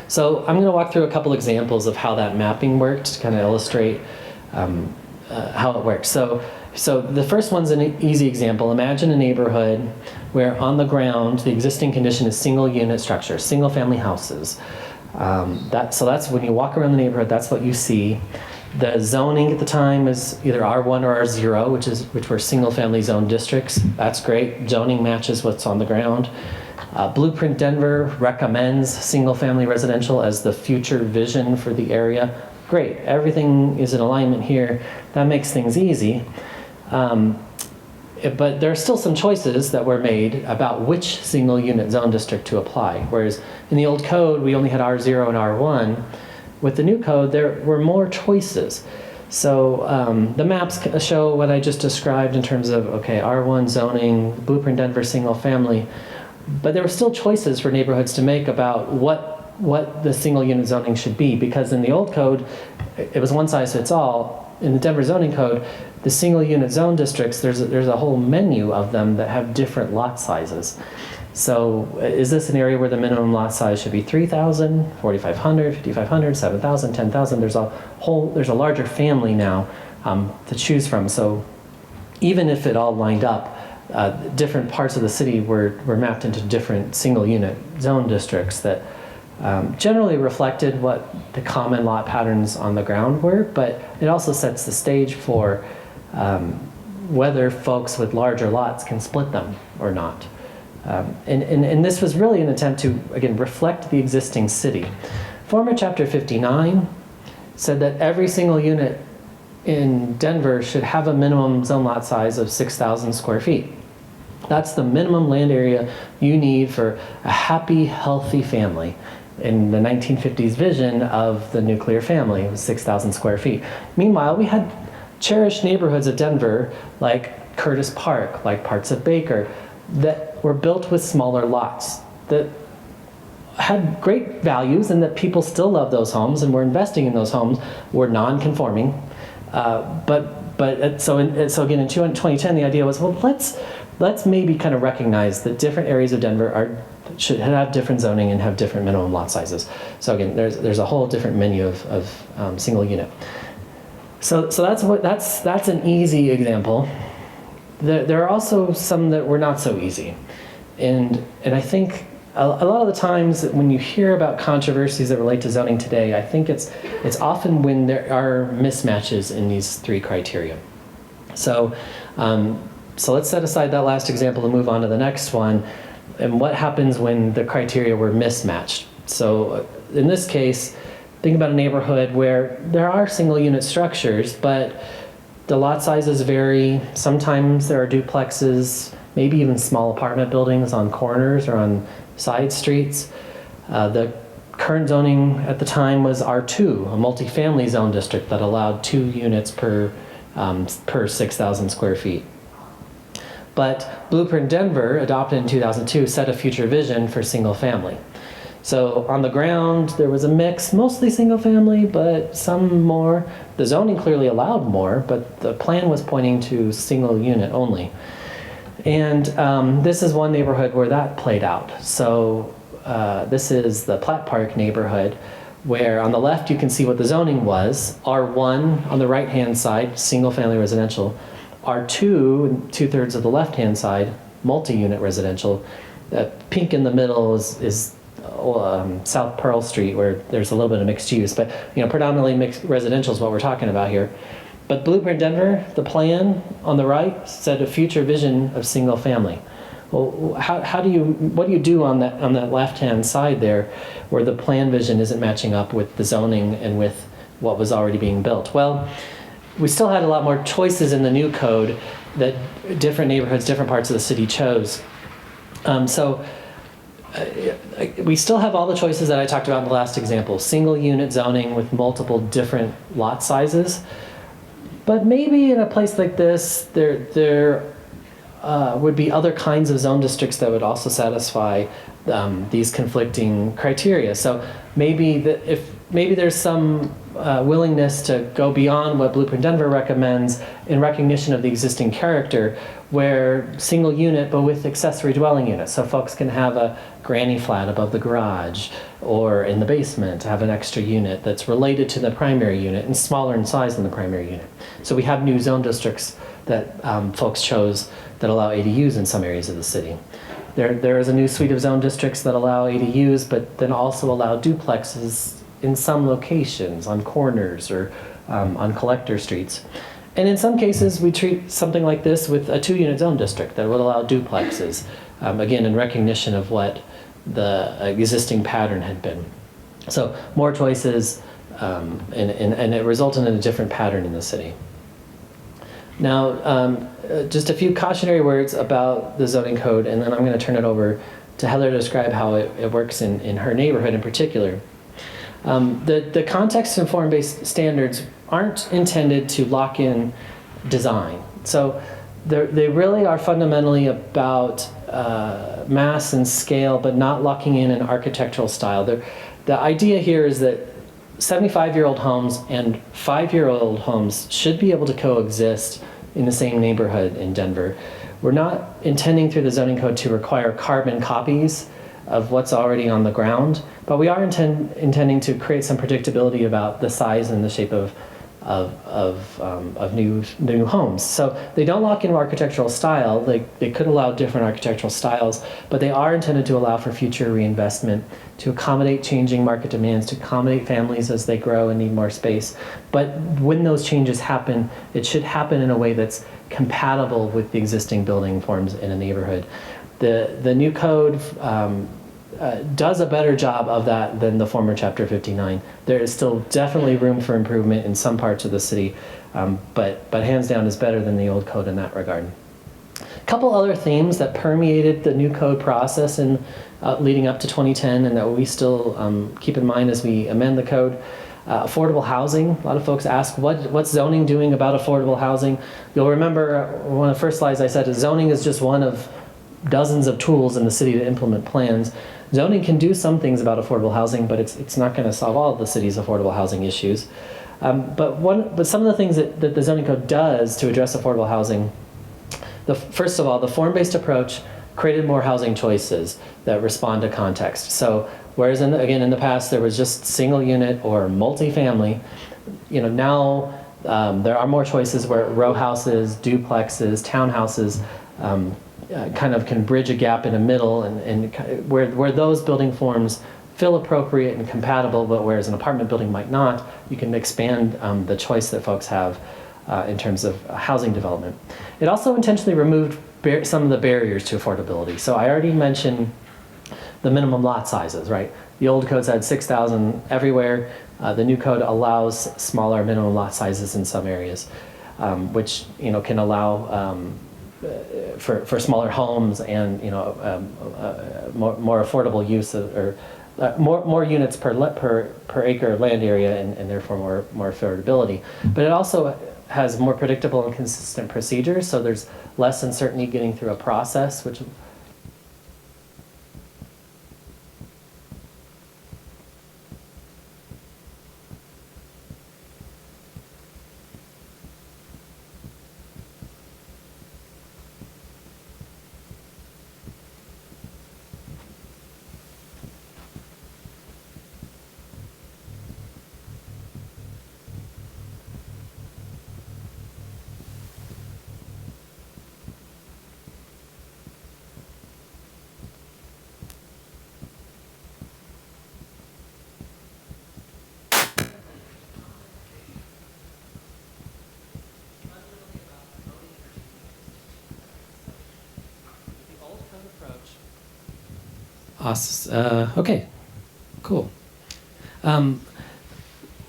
So I'm going to walk through a couple examples of how that mapping worked to kind of illustrate how it works. So the first one's an easy example. Imagine a neighborhood where on the ground the existing condition is single unit structure, single family houses. So that's when you walk around the neighborhood, that's what you see. The zoning at the time is either R1 or R0, which were single family zone districts. That's great. Zoning matches what's on the ground. Blueprint Denver recommends single family residential as the future vision for the area. Great, everything is in alignment here. That makes things easy. But there are still some choices that were made about which single unit zone district to apply. Whereas in the old code, we only had R0 and R1. With the new code, there were more choices. So the maps show what I just described in terms of, okay, R1 zoning, Blueprint Denver single family, but there were still choices for neighborhoods to make about what the single unit zoning should be, because in the old code, it was one size fits all. In the Denver zoning code, the single unit zone districts, there's a whole menu of them that have different lot sizes. So is this an area where the minimum lot size should be 3,000, 4,500, 5,500, 7,000, 10,000? There's a larger family now to choose from. So even if it all lined up, different parts of the city were mapped into different single unit zone districts that generally reflected what the common lot patterns on the ground were, but it also sets the stage for whether folks with larger lots can split them or not. And this was really an attempt to, again, reflect the existing city. Former Chapter 59 said that every single unit in Denver should have a minimum zone lot size of 6,000 square feet. That's the minimum land area you need for a happy, healthy family. In the 1950s vision of the nuclear family, it was 6,000 square feet. Meanwhile, we had cherished neighborhoods of Denver, like Curtis Park, like parts of Baker, that were built with smaller lots that had great values and that people still love those homes and were investing in those homes, were non-conforming. So again, in 2010, the idea was, well, let's maybe kind of recognize that different areas of Denver should have different zoning and have different minimum lot sizes. So again, there's a whole different menu of single unit. So that's an easy example. There are also some that were not so easy, and I think a lot of the times when you hear about controversies that relate to zoning today, I think it's often when there are mismatches in these three criteria. So let's set aside that last example and move on to the next one. And what happens when the criteria were mismatched? So in this case, think about a neighborhood where there are single unit structures, but the lot sizes vary. Sometimes there are duplexes, maybe even small apartment buildings on corners or on side streets. The current zoning at the time was R2, a multifamily zone district that allowed 2 units per 6,000 square feet. But Blueprint Denver, adopted in 2002, set a future vision for single family. So on the ground, there was a mix, mostly single family, but some more. The zoning clearly allowed more, but the plan was pointing to single unit only. And this is one neighborhood where that played out. So this is the Platt Park neighborhood, where on the left you can see what the zoning was. R1 on the right-hand side, single family residential. R2, 2/3 of the left-hand side, multi-unit residential. Pink in the middle is South Pearl Street, where there's a little bit of mixed use, but predominantly mixed residential is what we're talking about here. But Blueprint Denver, the plan on the right, said a future vision of single family. Well, what do you do on that left-hand side there, where the plan vision isn't matching up with the zoning and with what was already being built? Well, we still had a lot more choices in the new code that different neighborhoods, different parts of the city chose. We still have all the choices that I talked about in the last example, single unit zoning with multiple different lot sizes. But maybe in a place like this, there would be other kinds of zone districts that would also satisfy these conflicting criteria. So maybe if maybe there's some willingness to go beyond what Blueprint Denver recommends in recognition of the existing character, where single unit but with accessory dwelling units. So folks can have a granny flat above the garage or in the basement, have an extra unit that's related to the primary unit and smaller in size than the primary unit. So we have new zone districts that folks chose that allow ADUs in some areas of the city. There is a new suite of zone districts that allow ADUs, but then also allow duplexes in some locations, on corners or on collector streets. And in some cases, we treat something like this with a 2-unit zone district that would allow duplexes, again, in recognition of what the existing pattern had been. So more choices, and it resulted in a different pattern in the city. Now, just a few cautionary words about the zoning code, and then I'm going to turn it over to Heather to describe how it works in her neighborhood in particular. The context-informed based standards aren't intended to lock in design. So they really are fundamentally about mass and scale, but not locking in an architectural style. The idea here is that 75-year-old homes and 5-year-old homes should be able to coexist in the same neighborhood in Denver. We're not intending through the zoning code to require carbon copies of what's already on the ground, but we are intending to create some predictability about the size and the shape of new homes. So they don't lock in architectural style. They could allow different architectural styles, but they are intended to allow for future reinvestment, to accommodate changing market demands, to accommodate families as they grow and need more space. But when those changes happen, it should happen in a way that's compatible with the existing building forms in a neighborhood. The new code does a better job of that than the former Chapter 59. There is still definitely room for improvement in some parts of the city, but hands down is better than the old code in that regard. A couple other themes that permeated the new code process in leading up to 2010 and that we still keep in mind as we amend the code. Affordable housing. A lot of folks ask, what's zoning doing about affordable housing? You'll remember one of the first slides I said is zoning is just one of dozens of tools in the city to implement plans. Zoning can do some things about affordable housing, but it's not going to solve all of the city's affordable housing issues. But some of the things that the zoning code does to address affordable housing, first of all, the form-based approach created more housing choices that respond to context. So whereas in the past there was just single unit or multifamily, now there are more choices where row houses, duplexes, townhouses kind of can bridge a gap in the middle, and where those building forms feel appropriate and compatible, but whereas an apartment building might not, you can expand the choice that folks have in terms of housing development. It also intentionally removed some of the barriers to affordability. So I already mentioned the minimum lot sizes, right? The old code said 6,000 everywhere. The new code allows smaller minimum lot sizes in some areas, which can allow for smaller homes and more affordable use or more units per acre land area and therefore more affordability. But it also has more predictable and consistent procedures, so there's less uncertainty getting through a process, which okay, cool.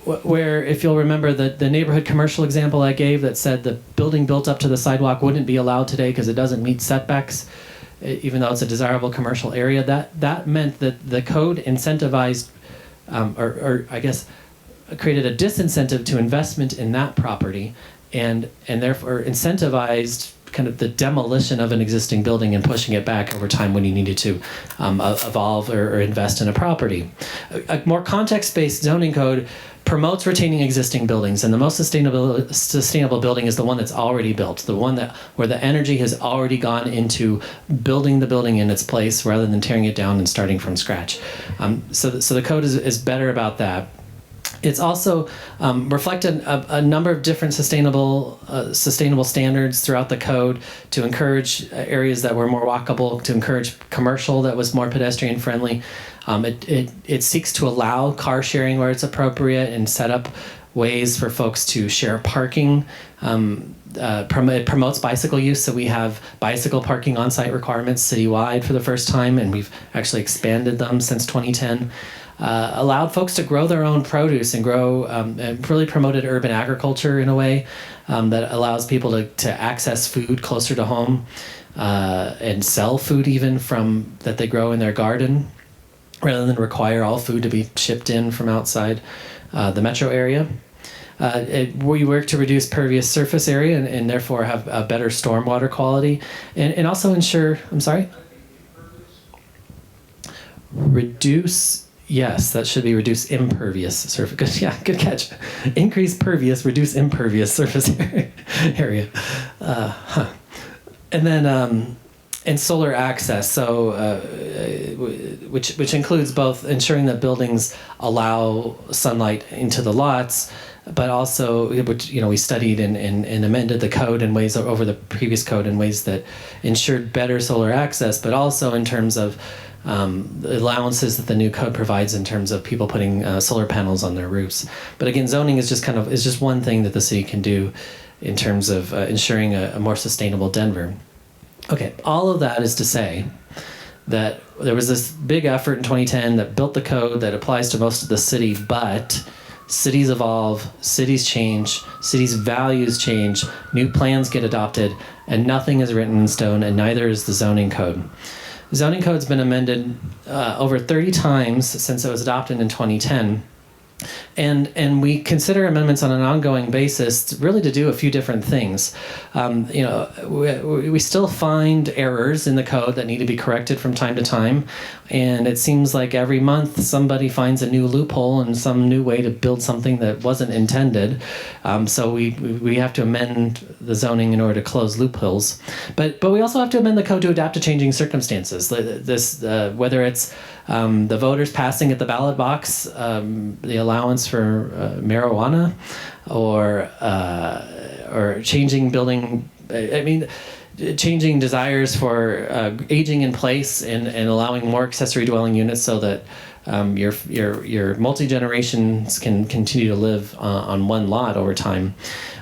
Where, if you'll remember, the neighborhood commercial example I gave that said the building built up to the sidewalk wouldn't be allowed today because it doesn't meet setbacks, even though it's a desirable commercial area, that meant that the code incentivized, or I guess created a disincentive to investment in that property, and therefore incentivized kind of the demolition of an existing building and pushing it back over time when you needed to evolve or invest in a property. A more context-based zoning code promotes retaining existing buildings, and the most sustainable building is the one that's already built, the one that where the energy has already gone into building the building in its place rather than tearing it down and starting from scratch. So the code is better about that. It's also reflected a number of different sustainable standards throughout the code to encourage areas that were more walkable, to encourage commercial that was more pedestrian friendly. It seeks to allow car sharing where it's appropriate and set up ways for folks to share parking. It promotes bicycle use, so we have bicycle parking on-site requirements citywide for the first time, and we've actually expanded them since 2010. Allowed folks to grow their own produce and grow and really promoted urban agriculture in a way that allows people to access food closer to home and sell food even from that they grow in their garden rather than require all food to be shipped in from outside the metro area. We work to reduce pervious surface area and therefore have a better stormwater quality and also ensure, reduce. Yes, that should be reduce impervious surface. Good, yeah, good catch. Increase pervious, reduce impervious surface area. And then and solar access. So which includes both ensuring that buildings allow sunlight into the lots, but also which we studied and amended the code in ways over the previous code in ways that ensured better solar access, but also in terms of the allowances that the new code provides in terms of people putting solar panels on their roofs. But again, zoning is just one thing that the city can do in terms of ensuring a more sustainable Denver. Okay, all of that is to say that there was this big effort in 2010 that built the code that applies to most of the city, but cities evolve, cities change, cities' values change, new plans get adopted, and nothing is written in stone, and neither is the zoning code. The zoning code's been amended over 30 times since it was adopted in 2010. And we consider amendments on an ongoing basis really to do a few different things. We still find errors in the code that need to be corrected from time to time. And it seems like every month somebody finds a new loophole and some new way to build something that wasn't intended. So we have to amend the zoning in order to close loopholes. But we also have to amend the code to adapt to changing circumstances. Whether it's the voters passing at the ballot box, the allowance for marijuana, or changing building. Changing desires for aging in place and allowing more accessory dwelling units so that your multi-generations can continue to live on one lot over time.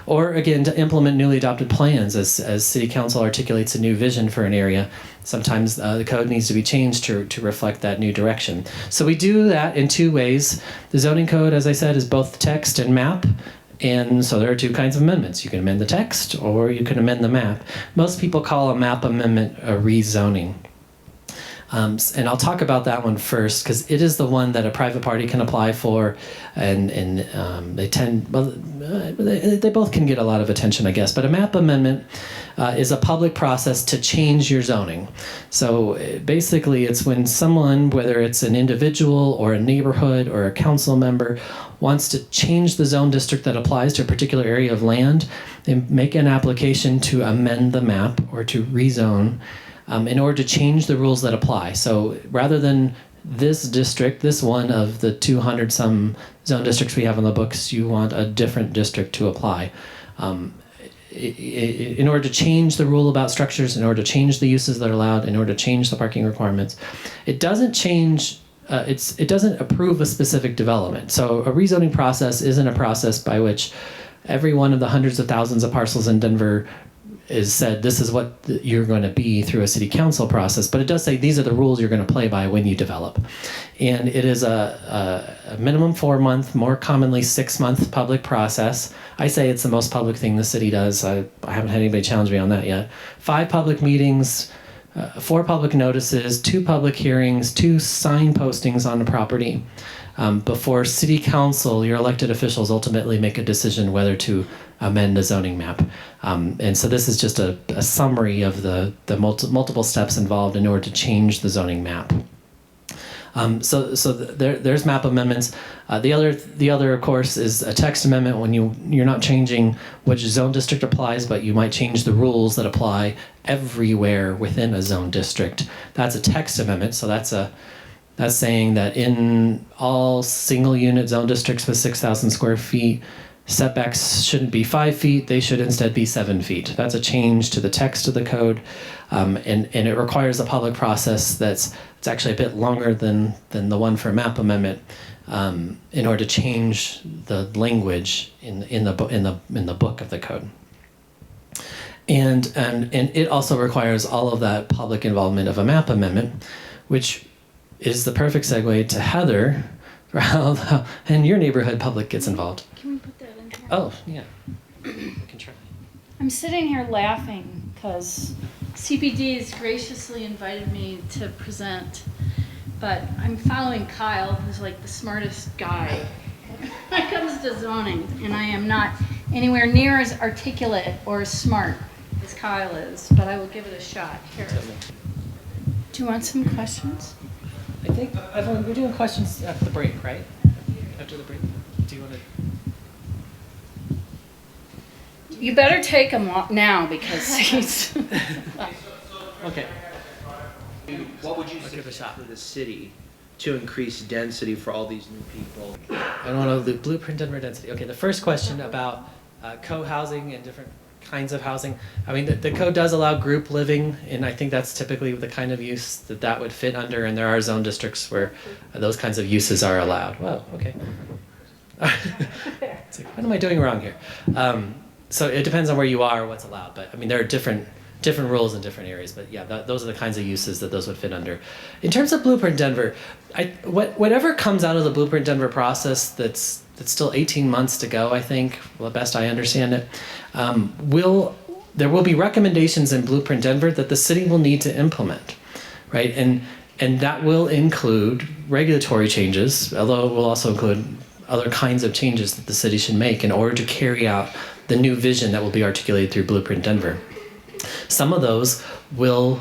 Or again, to implement newly adopted plans as City Council articulates a new vision for an area. Sometimes the code needs to be changed to reflect that new direction. So we do that in two ways. The zoning code, as I said, is both text and map. And so there are two kinds of amendments. You can amend the text or you can amend the map. Most people call a map amendment a rezoning. And I'll talk about that one first because it is the one that a private party can apply for, and they both can get a lot of attention, I guess. But a map amendment is a public process to change your zoning. So basically, it's when someone, whether it's an individual or a neighborhood or a council member, wants to change the zone district that applies to a particular area of land, they make an application to amend the map or to rezone. In order to change the rules that apply. So rather than this district, this one of the 200 some zone districts we have on the books, you want a different district to apply. In order to change the rule about structures, in order to change the uses that are allowed, in order to change the parking requirements, it doesn't change. It doesn't approve a specific development. So a rezoning process isn't a process by which every one of the hundreds of thousands of parcels in Denver is said this is what you're going to be through a city council process, but it does say these are the rules you're going to play by when you develop. And it is a minimum 4-month, more commonly 6-month public process. I say it's the most public thing the city does. I haven't had anybody challenge me on that yet. 5 public meetings, 4 public notices, 2 public hearings, 2 sign postings on the property. before city council, your elected officials ultimately make a decision whether to amend a zoning map. And so this is just a summary of the multiple steps involved in order to change the zoning map. There's map amendments. The other, of course, is a text amendment when you're not changing which zone district applies, but you might change the rules that apply everywhere within a zone district. That's a text amendment. So that's saying that in all single unit zone districts with 6,000 square feet, setbacks shouldn't be 5 feet, they should instead be 7 feet. That's a change to the text of the code, and it requires a public process it's actually a bit longer than the one for map amendment, in order to change the language in the book of the code. And it also requires all of that public involvement of a map amendment, which is the perfect segue to Heather, for how in your neighborhood public gets involved. Can we put that in here? Oh, yeah. We can try. I'm sitting here laughing because CPD has graciously invited me to present, but I'm following Kyle, who's like the smartest guy when it comes to zoning, and I am not anywhere near as articulate or smart as Kyle is, but I will give it a shot. Here. Do you want some questions? I think, Evelyn, we're doing questions after the break, right? After the break. Do you want to? You better take them now because he's... Okay. What would you give it a shot. suggest for the city to increase density for all these new people? I don't know the blueprint Denver density. Okay, the first question about co-housing and different kinds of housing. I mean, the code does allow group living, and I think that's typically the kind of use that would fit under, and there are zone districts where those kinds of uses are allowed. Wow, okay. It's like, what am I doing wrong here? So it depends on where you are, what's allowed, but I mean, there are different rules in different areas, but yeah, those are the kinds of uses that those would fit under. In terms of Blueprint Denver, whatever comes out of the Blueprint Denver process that's still 18 months to go, I think, well, the best I understand it, there will be recommendations in Blueprint Denver that the city will need to implement, right? And that will include regulatory changes, although it will also include other kinds of changes that the city should make in order to carry out the new vision that will be articulated through Blueprint Denver. Some of those will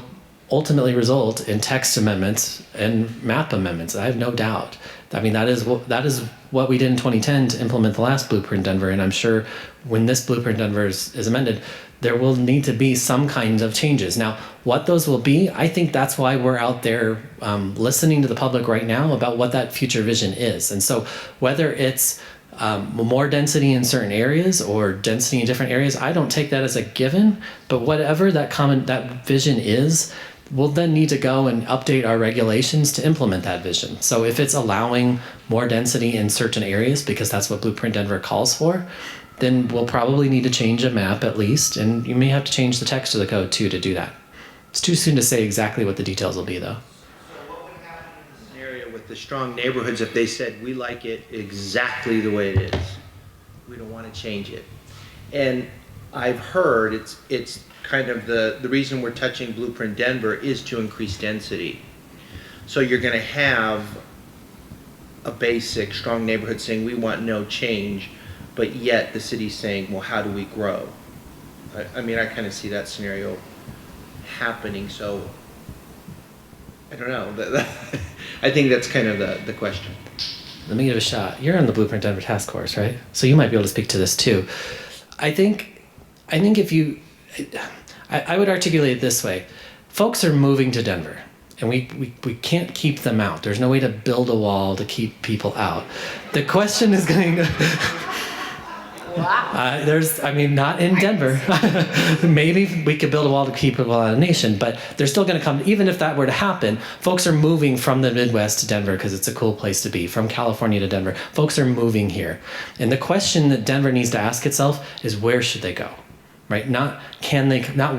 ultimately result in text amendments and map amendments. I have no doubt. I mean, that is what we did in 2010 to implement the last Blueprint Denver, and I'm sure when this Blueprint Denver is amended, there will need to be some kinds of changes. Now, what those will be, I think that's why we're out there listening to the public right now about what that future vision is. And so whether it's more density in certain areas or density in different areas, I don't take that as a given, but whatever that vision is, we'll then need to go and update our regulations to implement that vision. So if it's allowing more density in certain areas, because that's what Blueprint Denver calls for, then we'll probably need to change a map at least, and you may have to change the text of the code too to do that. It's too soon to say exactly what the details will be though. With the strong neighborhoods, if they said we like it exactly the way it is, we don't want to change it. And I've heard it's kind of the reason we're touching Blueprint Denver is to increase density. So you're going to have a basic strong neighborhood saying we want no change, but yet the city's saying, well, how do we grow? I mean, I kind of see that scenario happening. So I don't know. I think that's kind of the question. Let me give it a shot. You're on the Blueprint Denver task force, right? So you might be able to speak to this too. I think if you, I would articulate it this way. Folks are moving to Denver, and we can't keep them out. There's no way to build a wall to keep people out. The question is going to... Wow. Not in Denver. Maybe we could build a wall to keep people out of the nation, but they're still going to come. Even if that were to happen, folks are moving from the Midwest to Denver because it's a cool place to be. From California to Denver, folks are moving here, and the question that Denver needs to ask itself is, where should they go? Right? Not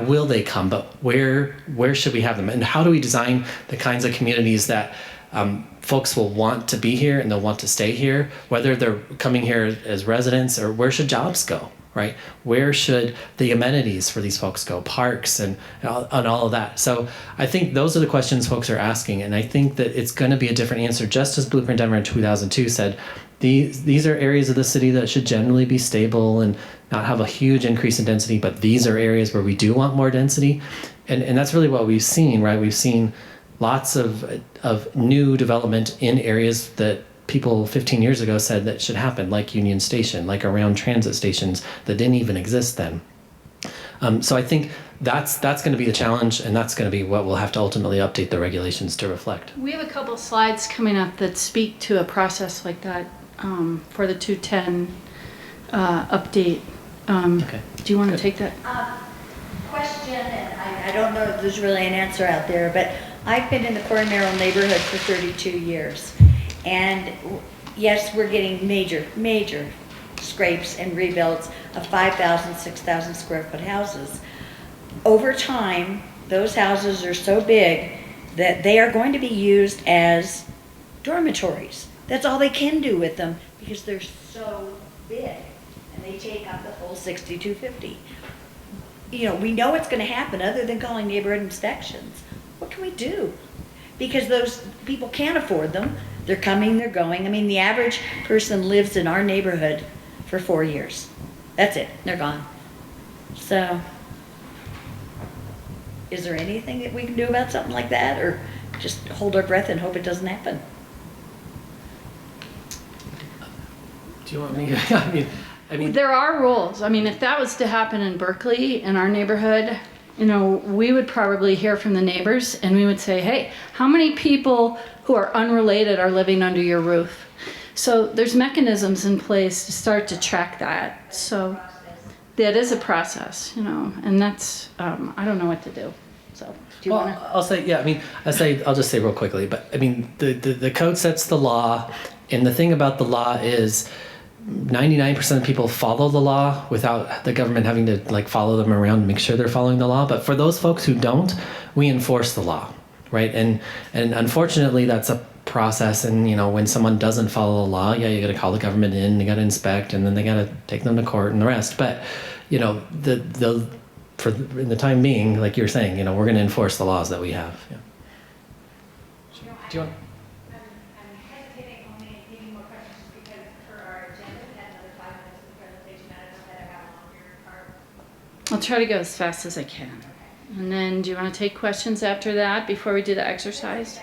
will they come, but where should we have them, and how do we design the kinds of communities that folks will want to be here and they'll want to stay here, whether they're coming here as residents, or where should jobs go, right? Where should the amenities for these folks go? Parks and all of that. So I think those are the questions folks are asking. And I think that it's going to be a different answer, just as Blueprint Denver in 2002 said, these are areas of the city that should generally be stable and not have a huge increase in density, but these are areas where we do want more density. And that's really what we've seen, right? We've seen lots of new development in areas that people 15 years ago said that should happen, like Union Station, like around transit stations that didn't even exist then. So I think that's going to be the challenge, and that's going to be what we'll have to ultimately update the regulations to reflect. We have a couple slides coming up that speak to a process like that for the 210 update. Okay. Do you want to take that? Question, and I don't know if there's really an answer out there, but I've been in the Coronero neighborhood for 32 years. And yes, we're getting major scrapes and rebuilds of 5,000, 6,000 square foot houses. Over time, those houses are so big that they are going to be used as dormitories. That's all they can do with them because they're so big and they take up the full 6250. You know, we know it's going to happen other than calling neighborhood inspections. What can we do? Because those people can't afford them. They're coming, they're going. I mean, the average person lives in our neighborhood for 4 years. That's it, they're gone. So, is there anything that we can do about something like that, or just hold our breath and hope it doesn't happen? Do you want me? I mean, There are rules. I mean, if that was to happen in Berkeley, in our neighborhood, you know, we would probably hear from the neighbors and we would say, hey, how many people who are unrelated are living under your roof? So there's mechanisms in place to start to track that. So that is a process, you know, and that's, I don't know what to do. So do you want to? I'll say, yeah, I mean, I'll just say real quickly, but I mean, the code sets the law, and the thing about the law is 99% of people follow the law without the government having to like follow them around and make sure they're following the law. But for those folks who don't, we enforce the law, right? And unfortunately, that's a process. And you know, when someone doesn't follow the law, yeah, you got to call the government in, you got to inspect, and then they got to take them to court and the rest. But you know, in the time being, like you're saying, you know, we're going to enforce the laws that we have. Yeah. Do you want? I'm hesitating only needing more questions because for our agenda, we had another 5 minutes of the presentation. I don't know how long your I'll try to go as fast as I can. And then do you want to take questions after that before we do the exercise?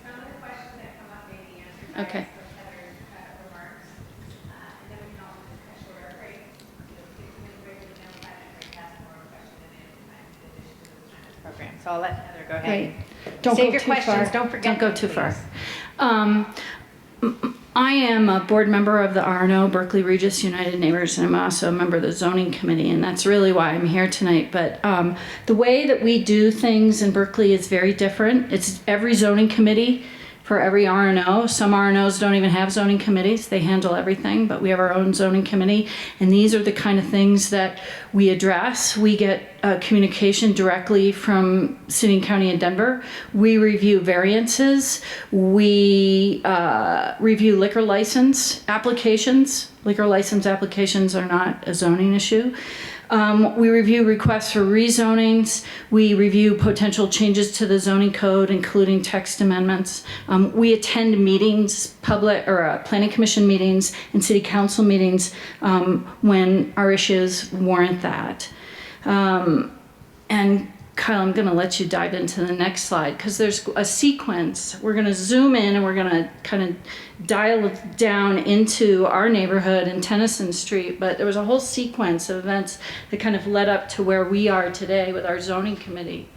some of the questions that come up may be answered Okay. by Heather's remarks. And then we can also discuss shorter break. Break with no time and break past more question and answer time in addition to the time program. So I'll let Heather go ahead. Don't Save go your too questions. far. Don't forget Don't go them, too far. please. I am a board member of the RNO, Berkeley Regis United Neighbors, and I'm also a member of the zoning committee, and that's really why I'm here tonight. But the way that we do things in Berkeley is very different. It's every zoning committee for every RNO. Some RNOs don't even have zoning committees. They handle everything, but we have our own zoning committee, and these are the kind of things that we address. We get communication directly from City and County of Denver. We review variances. We review liquor license applications. Liquor license applications are not a zoning issue. We review requests for rezonings. We review potential changes to the zoning code, including text amendments. We attend meetings, public or planning commission meetings and city council meetings when our issues warrant that. And Kyle, I'm going to let you dive into the next slide because there's a sequence. We're going to zoom in and we're going to kind of dial it down into our neighborhood in Tennyson Street. But there was a whole sequence of events that kind of led up to where we are today with our zoning committee.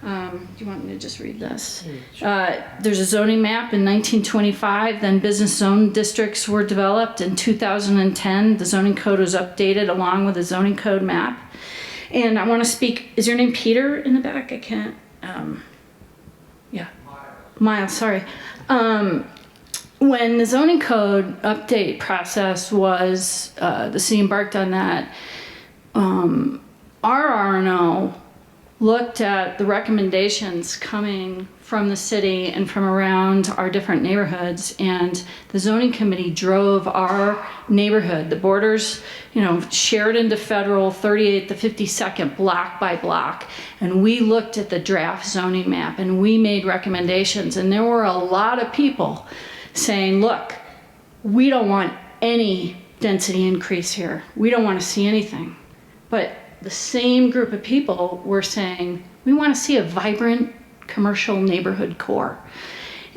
Do you want me to just read this? There's a zoning map in 1925. Then business zone districts were developed in 2010. The zoning code was updated along with the zoning code map. And I want to speak, is your name Peter in the back? I can't, yeah. Miles, sorry. When the zoning code update process was, the city embarked on that, our RNO looked at the recommendations coming from the city and from around our different neighborhoods, and the zoning committee drove our neighborhood, the borders, Sheridan to Federal, 38th to 52nd, block by block, and we looked at the draft zoning map and we made recommendations, and there were a lot of people saying, look, we don't want any density increase here. We don't want to see anything. But the same group of people were saying, we want to see a vibrant commercial neighborhood core.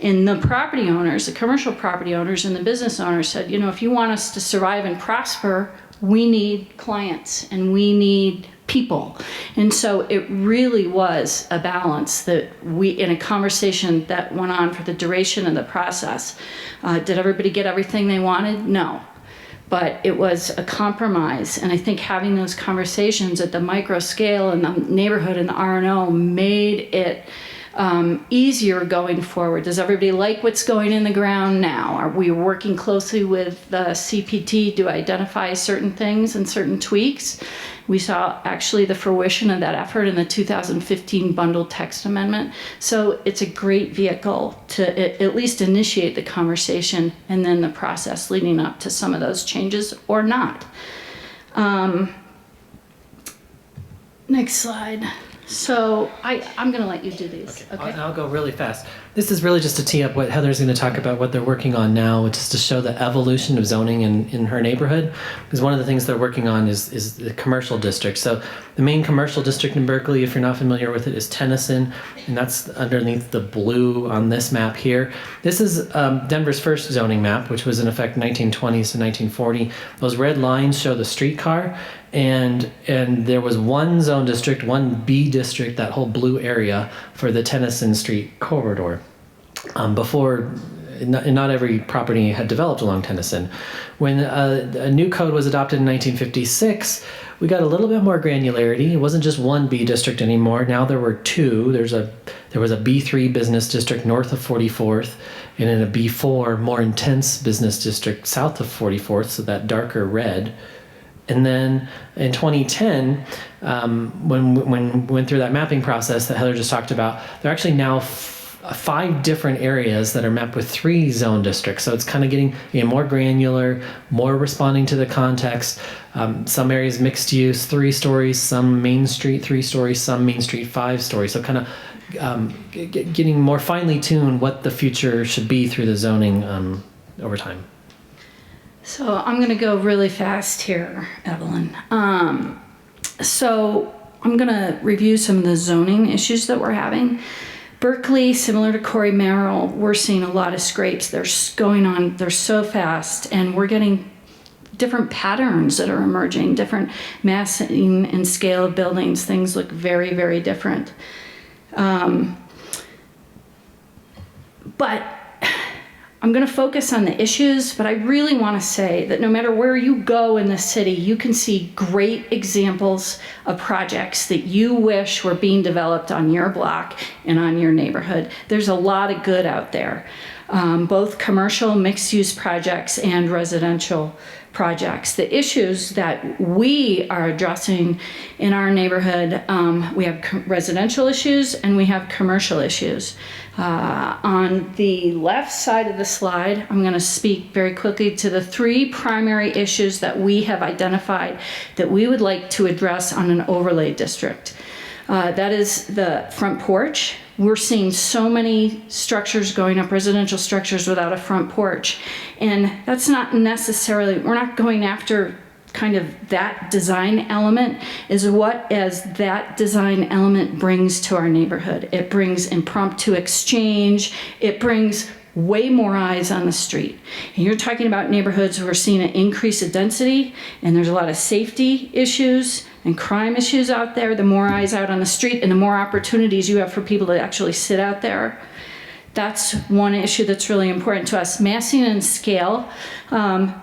And the property owners, the commercial property owners and the business owners said, if you want us to survive and prosper, we need clients and we need people. And so it really was a balance that in a conversation that went on for the duration of the process. Did everybody get everything they wanted? No. But it was a compromise, and I think having those conversations at the micro scale in the neighborhood and the R&O made it easier going forward. Does everybody like what's going in the ground now? Are we working closely with the CPT to identify certain things and certain tweaks? We saw actually the fruition of that effort in the 2015 bundled text amendment. So it's a great vehicle to at least initiate the conversation and then the process leading up to some of those changes or not. Next slide. So I'm going to let you do these. Okay. I'll go really fast. This is really just to tee up what Heather's going to talk about, what they're working on now, which is to show the evolution of zoning in her neighborhood. Because one of the things they're working on is the commercial district. So the main commercial district in Berkeley, if you're not familiar with it, is Tennyson, and that's underneath the blue on this map here. This is Denver's first zoning map, which was in effect 1920s to 1940. Those red lines show the streetcar, and there was one zone district, one B district, that whole blue area for the Tennyson Street corridor. Before, not every property had developed along Tennyson. When a new code was adopted in 1956, we got a little bit more granularity. It wasn't just one B district anymore. Now there were two. There was a B3 business district north of 44th, and then a B4 more intense business district south of 44th, so that darker red. And then in 2010, when we went through that mapping process that Heather just talked about, there are actually now 5 different areas that are mapped with 3 zone districts. So it's kind of getting more granular, more responding to the context. Some areas mixed use, 3 stories, some Main Street 3 stories, some Main Street 5 stories. So kind of getting more finely tuned what the future should be through the zoning over time. So I'm going to go really fast here, Evelyn. So I'm going to review some of the zoning issues that we're having. Berkeley, similar to Corey Merrill, we're seeing a lot of scrapes. They're going on, they're so fast, and we're getting different patterns that are emerging, different massing and scale of buildings. Things look very, very different. But I'm going to focus on the issues, but I really want to say that no matter where you go in the city, you can see great examples of projects that you wish were being developed on your block and on your neighborhood. There's a lot of good out there, both commercial mixed-use projects and residential projects. The issues that we are addressing in our neighborhood, we have residential issues and we have commercial issues. On the left side of the slide, I'm going to speak very quickly to the 3 primary issues that we have identified that we would like to address on an overlay district. That is the front porch. We're seeing so many structures going up, residential structures without a front porch. And that's not necessarily, we're not going after kind of that design element, is what as that design element brings to our neighborhood. It brings impromptu exchange. It brings way more eyes on the street. And you're talking about neighborhoods where we're seeing an increase of density, and there's a lot of safety issues and crime issues out there. The more eyes out on the street and the more opportunities you have for people to actually sit out there. That's one issue that's really important to us. Massing and scale.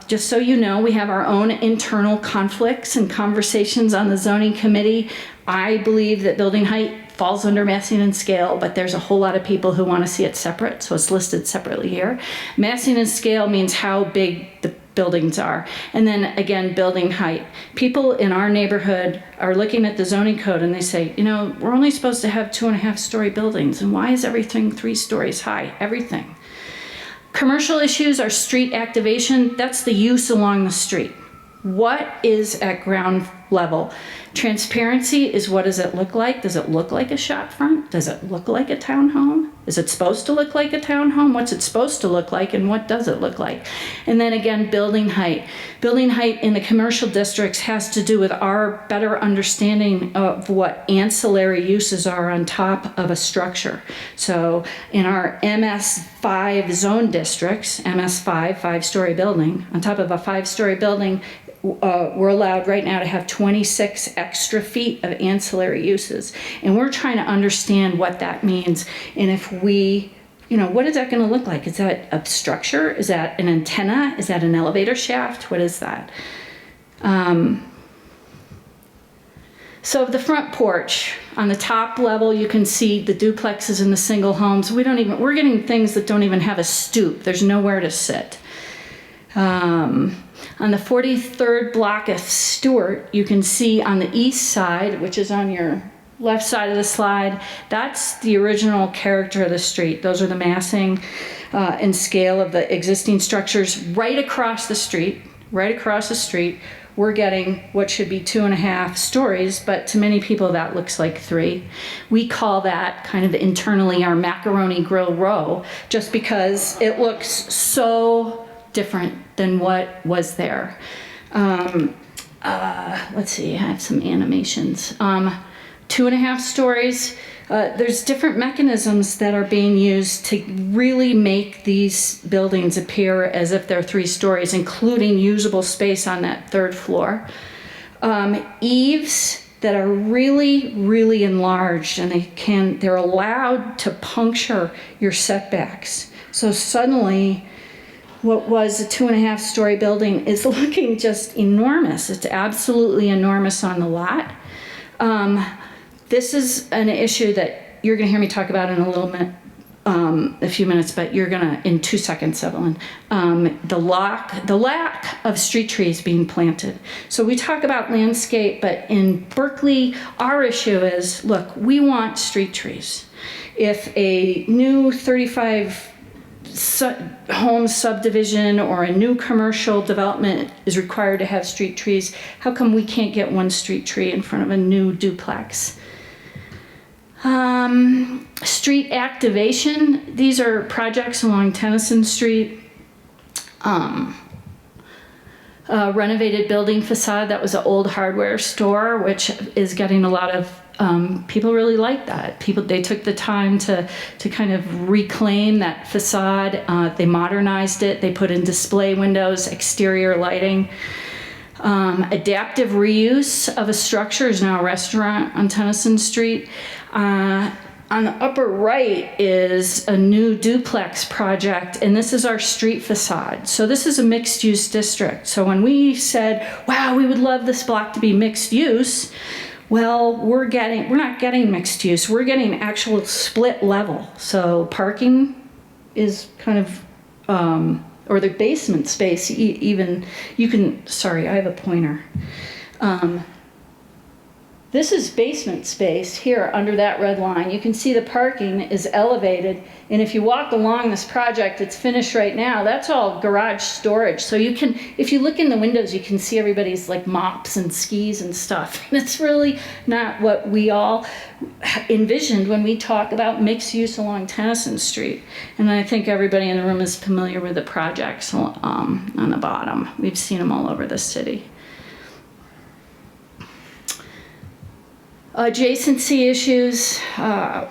Just so you know, we have our own internal conflicts and conversations on the zoning committee. I believe that building height falls under massing and scale, but there's a whole lot of people who want to see it separate, so it's listed separately here. Massing and scale means how big the buildings are. And then again, building height. People in our neighborhood are looking at the zoning code and they say, you know, we're only supposed to have 2.5-story buildings, and why is everything 3 stories high? Everything. Commercial issues are street activation. That's the use along the street. What is at ground level? Transparency is, what does it look like? Does it look like a shop front? Does it look like a townhome? Is it supposed to look like a townhome? What's it supposed to look like, and what does it look like? And then again, building height. Building height in the commercial districts has to do with our better understanding of what ancillary uses are on top of a structure. So in our MS5 zone districts, MS5, 5-story building, on top of a 5-story building, we're allowed right now to have 26 extra feet of ancillary uses. And we're trying to understand what that means. And if we, you know, what is that going to look like? Is that a structure? Is that an antenna? Is that an elevator shaft? What is that? So the front porch, on the top level, you can see the duplexes and the single homes. We're getting things that don't even have a stoop. There's nowhere to sit. On the 43rd block of Stewart, you can see on the east side, which is on your left side of the slide, that's the original character of the street. Those are the massing and scale of the existing structures. Right across the street, we're getting what should be 2.5 stories, but to many people that looks like 3. We call that kind of internally our macaroni grill row, just because it looks so different than what was there. Let's see, I have some animations. 2.5 stories. There's different mechanisms that are being used to really make these buildings appear as if they're 3 stories, including usable space on that 3rd floor. Eaves that are really, really enlarged, and they're allowed to puncture your setbacks. So suddenly, what was a 2.5-story building is looking just enormous. It's absolutely enormous on the lot. This is an issue that you're going to hear me talk about in a few minutes, but you're going to, in 2 seconds, Evelyn. The lack of street trees being planted. So we talk about landscape, but in Berkeley, our issue is, look, we want street trees. If a new 35 home subdivision or a new commercial development is required to have street trees, how come we can't get 1 street tree in front of a new duplex? Street activation, these are projects along Tennyson Street. Renovated building facade, that was an old hardware store, which is getting a lot of people really like that. They took the time to kind of reclaim that facade. They modernized it. They put in display windows, exterior lighting. Adaptive reuse of a structure is now a restaurant on Tennyson Street. On the upper right is a new duplex project, and this is our street facade. So this is a mixed-use district. So when we said, wow, we would love this block to be mixed use, well, we're not getting mixed use. We're getting actual split level. So parking is kind of, or the basement space, even, you can, sorry, I have a pointer. This is basement space here under that red line. You can see the parking is elevated. And if you walk along this project, it's finished right now. That's all garage storage. So you can, if you look in the windows, you can see everybody's like mops and skis and stuff. And it's really not what we all envisioned when we talk about mixed use along Tennyson Street. And I think everybody in the room is familiar with the projects on the bottom. We've seen them all over the city. Adjacency issues,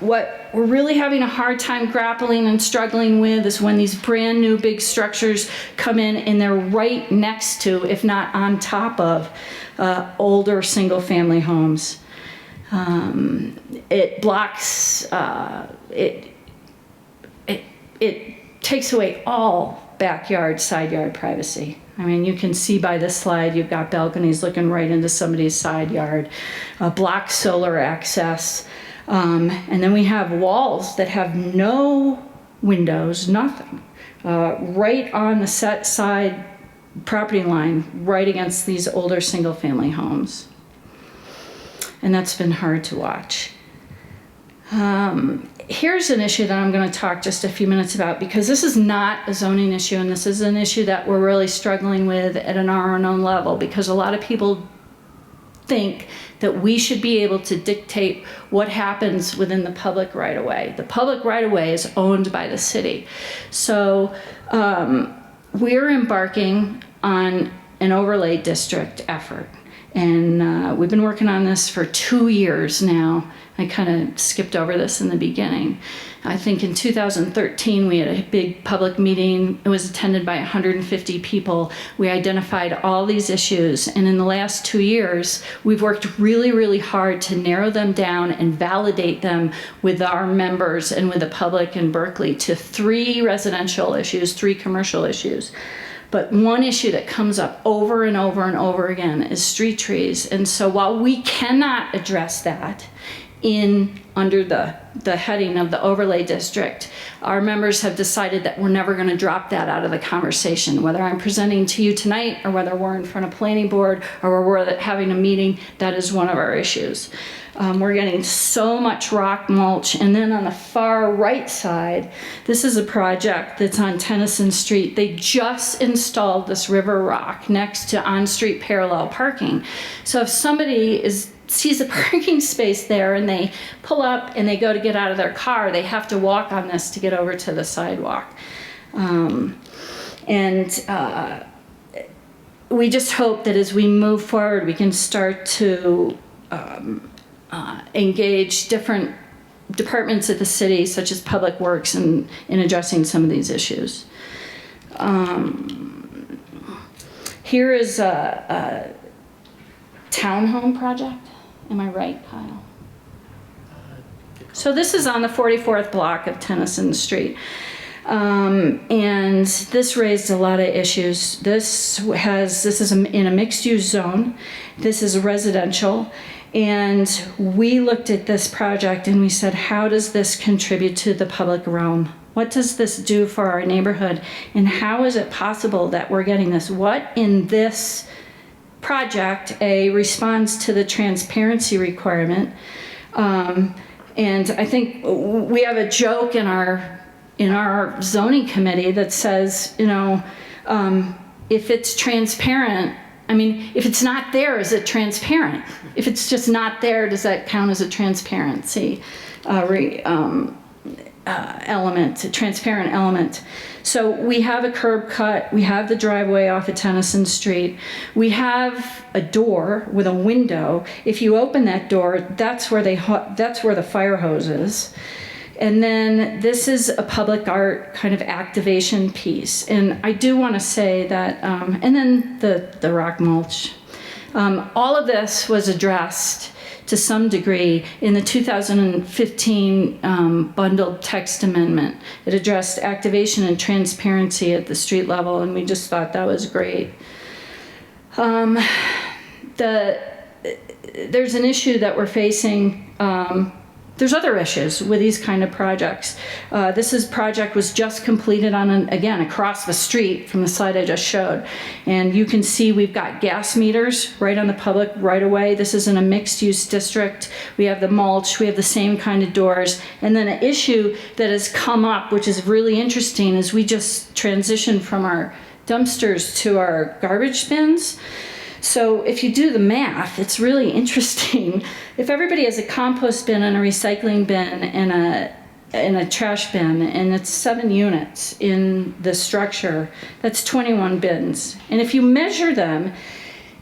what we're really having a hard time grappling and struggling with is when these brand new big structures come in and they're right next to, if not on top of, older single family homes. It blocks, it takes away all backyard, side yard privacy. I mean, you can see by this slide, you've got balconies looking right into somebody's side yard, block solar access, and then we have walls that have no windows, nothing. Right on the set side property line right against these older single-family homes. And that's been hard to watch. Here's an issue that I'm going to talk just a few minutes about, because this is not a zoning issue, and this is an issue that we're really struggling with at an R&O level, because a lot of people think that we should be able to dictate what happens within the public right-of-way. The public right-of-way is owned by the city. So we're embarking on an overlay district effort. And we've been working on this for 2 years now. I kind of skipped over this in the beginning. I think in 2013 we had a big public meeting. It was attended by 150 people. We identified all these issues, and in the last 2 years we've worked really, really hard to narrow them down and validate them with our members and with the public in Berkeley to 3 residential issues, 3 commercial issues. But one issue that comes up over and over and over again is street trees. And so while we cannot address that under the heading of the overlay district, our members have decided that we're never going to drop that out of the conversation. Whether I'm presenting to you tonight, or whether we're in front of planning board, or we're having a meeting, that is one of our issues. We're getting so much rock mulch. And then on the far right side, this is a project that's on Tennyson Street. They just installed this river rock next to on-street parallel parking. So if somebody sees a parking space there and they pull up and they go to get out of their car, they have to walk on this to get over to the sidewalk. We just hope that as we move forward, we can start to engage different departments at the city, such as Public Works, in addressing some of these issues. Here is a townhome project. Am I right, Kyle? So this is on the 44th block of Tennyson Street. And this raised a lot of issues. This is in a mixed-use zone. This is residential. And we looked at this project and we said, how does this contribute to the public realm? What does this do for our neighborhood? And how is it possible that we're getting this? What in this project responds to the transparency requirement? And I think we have a joke in our zoning committee that says, if it's transparent, if it's not there, is it transparent? If it's just not there, does that count as a transparency element, a transparent element? So we have a curb cut, we have the driveway off of Tennyson Street, we have a door with a window. If you open that door, that's where the fire hose is. And then this is a public art kind of activation piece. And I do want to say that, and then the rock mulch. All of this was addressed to some degree in the 2015 bundled text amendment. It addressed activation and transparency at the street level, and we just thought that was great. There's an issue that we're facing. There's other issues with these kind of projects. This project was just completed again, across the street from the slide I just showed. And you can see we've got gas meters right on the public right away. This is in a mixed use district. We have the mulch, we have the same kind of doors. And then an issue that has come up, which is really interesting, is we just transitioned from our dumpsters to our garbage bins. So if you do the math, it's really interesting. If everybody has a compost bin and a recycling bin and a trash bin, and it's 7 units in the structure, that's 21 bins. And if you measure them,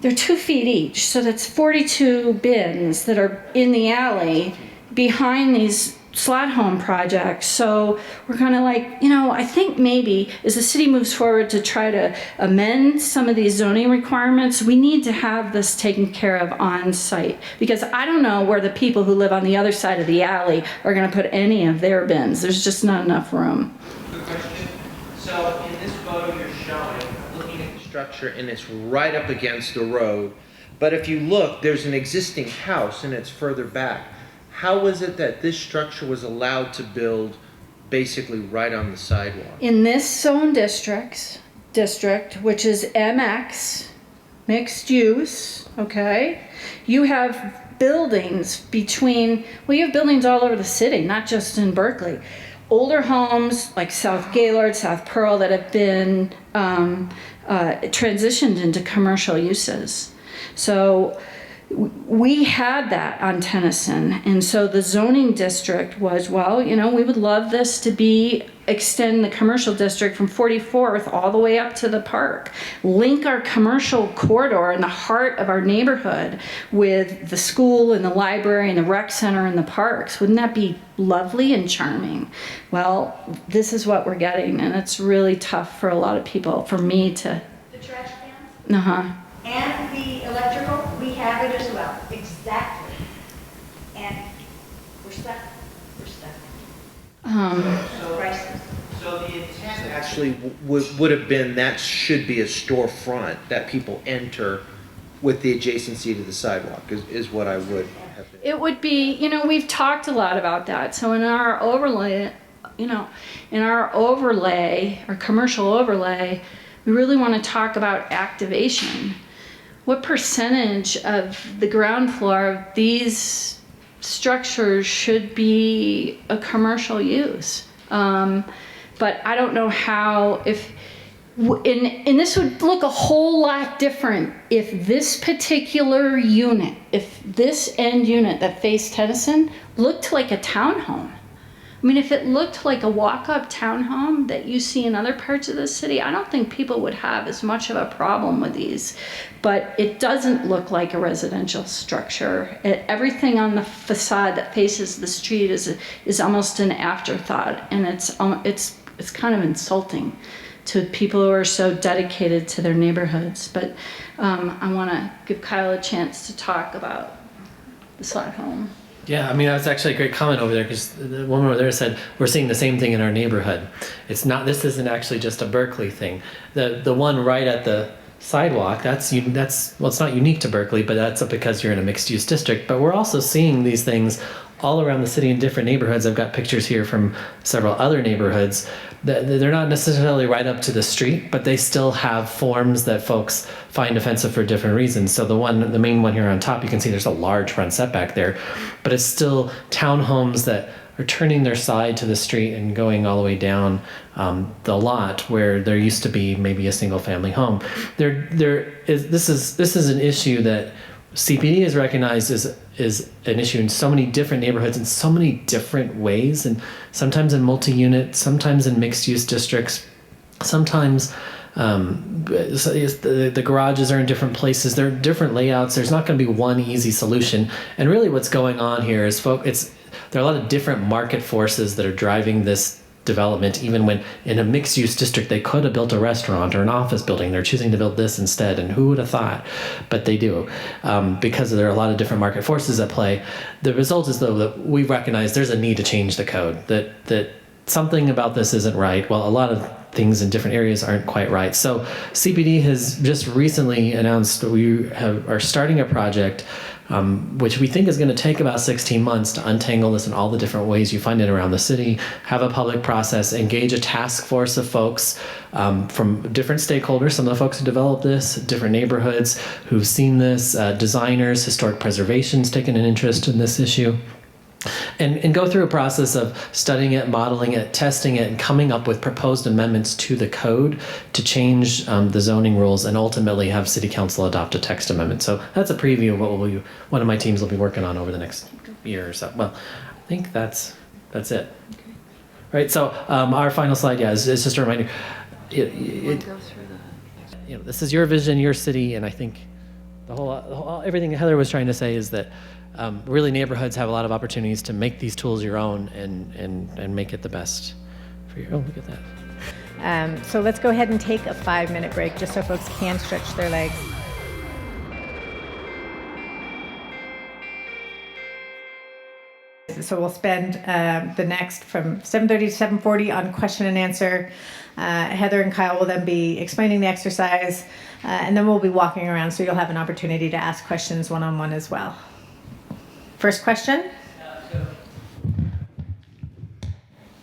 they're 2 feet each. So that's 42 bins that are in the alley behind these slot home projects. So we're kind of like, I think maybe as the city moves forward to try to amend some of these zoning requirements, we need to have this taken care of on site, because I don't know where the people who live on the other side of the alley are going to put any of their bins. There's just not enough room. Good question. So in this photo you're showing, looking at the structure, and it's right up against the road. But if you look, there's an existing house and it's further back. How was it that this structure was allowed to build basically right on the sidewalk? In this zone district, district, which is MX, mixed use, okay? You have buildings you have buildings all over the city, not just in Berkeley. Older homes like South Gaylord, South Pearl that have been transitioned into commercial uses. So we had that on Tennyson, and so the zoning district was, well, we would love this to extend the commercial district from 44th all the way up to the park, link our commercial corridor in the heart of our neighborhood with the school and the library and the rec center and the parks. Wouldn't that be lovely and charming? Well, this is what we're getting, and it's really tough for a lot of people, for me to... The trash cans? And the electrical, we have it as well, exactly. And we're stuck. Prices. So the intent actually would have been that should be a storefront that people enter with the adjacency to the sidewalk is what I would have been. It would be, we've talked a lot about that. So in our overlay, our commercial overlay, we really want to talk about activation. What percentage of the ground floor of these structures should be a commercial use? But I don't know how, and this would look a whole lot different if this particular unit, if this end unit that faced Tennyson looked like a townhome. I mean, if it looked like a walk-up townhome that you see in other parts of the city, I don't think people would have as much of a problem with these. But it doesn't look like a residential structure. Everything on the facade that faces the street is almost an afterthought, and it's kind of insulting to people who are so dedicated to their neighborhoods. But I want to give Kyle a chance to talk about the slot home. Yeah, I mean, that's actually a great comment over there, because the woman over there said, we're seeing the same thing in our neighborhood. This isn't actually just a Berkeley thing. The one right at the sidewalk, that's well, it's not unique to Berkeley, but that's because you're in a mixed use district. But we're also seeing these things all around the city in different neighborhoods. I've got pictures here from several other neighborhoods. They're not necessarily right up to the street, but they still have forms that folks find offensive for different reasons. So the main one here on top, you can see there's a large front setback there, but it's still townhomes that are turning their side to the street and going all the way down the lot where there used to be maybe a single family home. This is an issue that CPD has recognized is an issue in so many different neighborhoods in so many different ways, and sometimes in multi-unit, sometimes in mixed-use districts, sometimes the garages are in different places. There are different layouts. There's not going to be one easy solution. And really what's going on here is there are a lot of different market forces that are driving this development. Even when in a mixed-use district they could have built a restaurant or an office building, they're choosing to build this instead, and who would have thought? But they do, because there are a lot of different market forces at play. The result is, though, that we recognize there's a need to change the code, that something about this isn't right. Well, a lot of things in different areas aren't quite right. So CPD has just recently announced that we are starting a project which we think is going to take about 16 months to untangle this in all the different ways you find it around the city, have a public process, engage a task force of folks from different stakeholders, some of the folks who developed this, different neighborhoods who've seen this, designers, historic preservation's taken an interest in this issue. And go through a process of studying it, modeling it, testing it, and coming up with proposed amendments to the code to change the zoning rules, and ultimately have City Council adopt a text amendment. So that's a preview of what one of my teams will be working on over the next year or so. Well, I think that's it. Okay. Right. So our final slide, is just a reminder. This is your vision, your city, and I think the whole everything Heather was trying to say is that. Really, neighborhoods have a lot of opportunities to make these tools your own and make it the best for you. Oh, look at that. So let's go ahead and take a 5-minute break just so folks can stretch their legs. So we'll spend the next from 7:30 to 7:40 on question and answer. Heather and Kyle will then be explaining the exercise, and then we'll be walking around, so you'll have an opportunity to ask questions one-on-one as well. First question?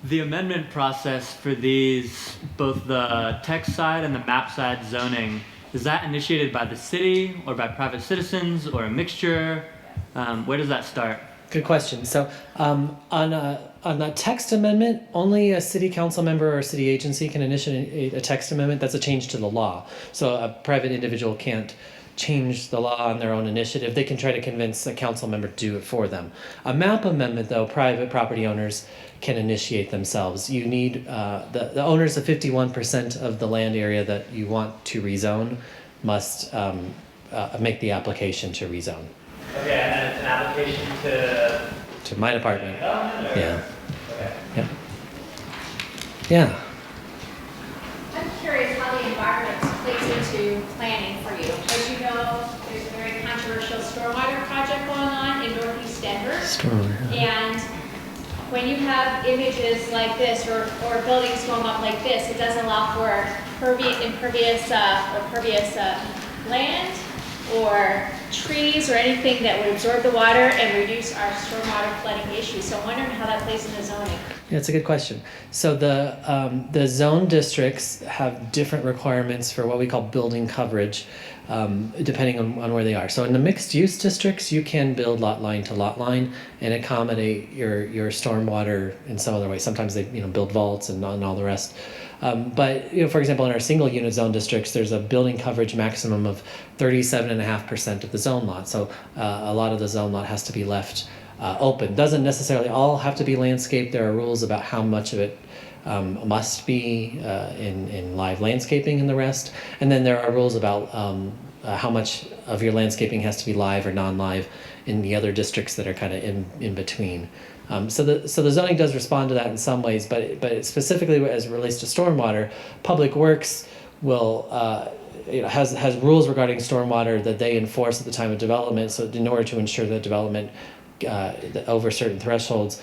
the amendment process for these, both the text side and the map side zoning, is that initiated by the city or by private citizens or a mixture? Where does that start? Good question. So on a text amendment, only a city council member or a city agency can initiate a text amendment. That's a change to the law. So a private individual can't change the law on their own initiative. They can try to convince a council member to do it for them. A map amendment, though, private property owners can initiate themselves. You need the owners of 51% of the land area that you want to rezone must make the application to rezone. Okay, and then it's an application To my department. Yeah. Okay. Yeah. Yeah. I'm curious how the environment plays into planning for you. As you know, there's a very controversial stormwater project going on in Northeast Denver. And when you have images like this or buildings going up like this, it doesn't allow for impervious land or trees or anything that would absorb the water and reduce our stormwater flooding issues. So I'm wondering how that plays into zoning. Yeah, it's a good question. So the zone districts have different requirements for what we call building coverage, depending on where they are. So in the mixed use districts, you can build lot line to lot line and accommodate your stormwater in some other way. Sometimes they build vaults and all the rest. But for example, in our single unit zone districts, there's a building coverage maximum of 37.5% of the zone lot. So a lot of the zone lot has to be left open. Doesn't necessarily all have to be landscaped. There are rules about how much of it must be in live landscaping and the rest. And then there are rules about how much of your landscaping has to be live or non-live in the other districts that are kind of in between. So the zoning does respond to that in some ways, but specifically as it relates to stormwater, Public Works will has rules regarding stormwater that they enforce at the time of development. So in order to ensure that development over certain thresholds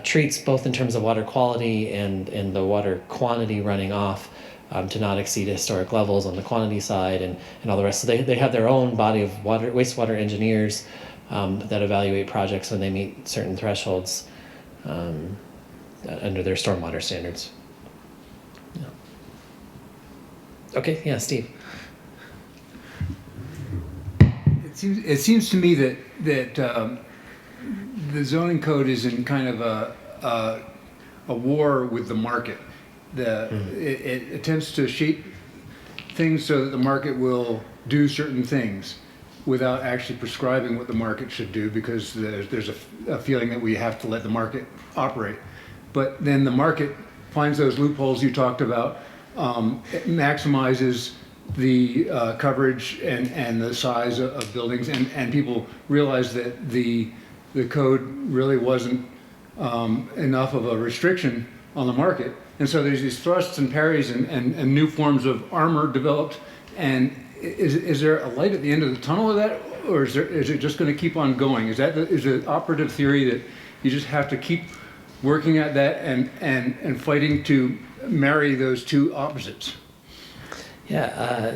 treats both in terms of water quality and the water quantity running off to not exceed historic levels on the quantity side and all the rest. So they have their own body of wastewater engineers that evaluate projects when they meet certain thresholds under their stormwater standards. Yeah. Okay, yeah, Steve. It seems to me that the zoning code is in kind of a war with the market. It attempts to shape things so that the market will do certain things without actually prescribing what the market should do, because there's a feeling that we have to let the market operate. But then the market finds those loopholes you talked about, it maximizes the coverage and the size of buildings, and people realize that the code really wasn't enough of a restriction on the market. And so there's these thrusts and parries and new forms of armor developed. And is there a light at the end of the tunnel of that, or is it just going to keep on going? Is the operative theory that you just have to keep working at that and fighting to marry those two opposites? Yeah,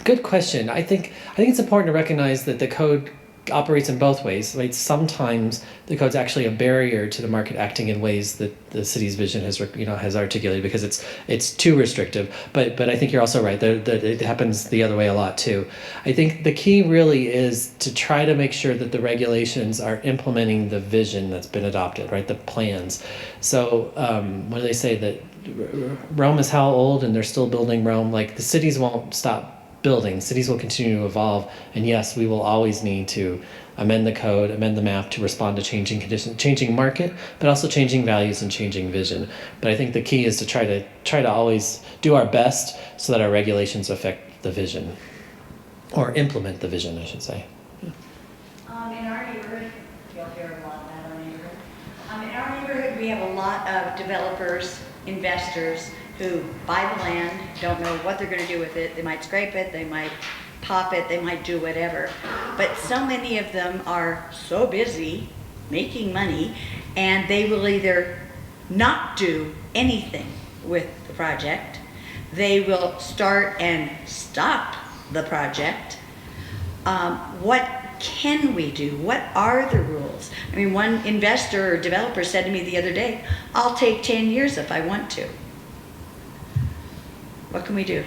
good question. I think it's important to recognize that the code operates in both ways. Right? Sometimes the code's actually a barrier to the market acting in ways that the city's vision has articulated because it's too restrictive. But I think you're also right that it happens the other way a lot too. I think the key really is to try to make sure that the regulations are implementing the vision that's been adopted, right? The plans. So when they say that Rome is how old and they're still building Rome, like the cities won't stop building. Cities will continue to evolve, and yes, we will always need to amend the code, amend the map to respond to changing conditions, changing market, but also changing values and changing vision. But I think the key is to try to always do our best so that our regulations affect the vision, or implement the vision, I should say. In our neighborhood, you'll hear a lot about our neighborhood. In our neighborhood, we have a lot of developers, investors who buy the land, don't know what they're going to do with it. They might scrape it, they might pop it, they might do whatever. But so many of them are so busy making money, and they will either not do anything with the project, they will start and stop the project. What can we do? What are the rules? I mean, one investor or developer said to me the other day, I'll take 10 years if I want to. What can we do?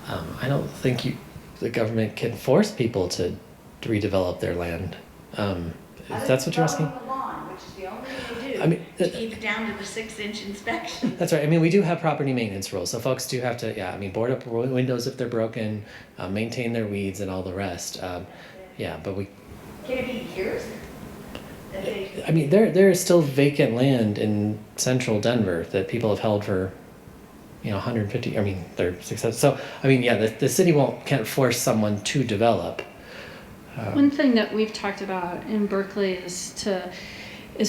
I don't think the government can force people to redevelop their land. If that's what you're asking? Which is the only thing they do. I mean, to keep it down to the 6-inch inspection. That's right. I mean, we do have property maintenance rules, so folks do have to, board up windows if they're broken, maintain their weeds and all the rest. But we. Can it be years? I mean, there is still vacant land in central Denver that people have held for, 150. I mean, they're successful. So, I mean, the city can't force someone to develop. One thing that we've talked about in Berkeley is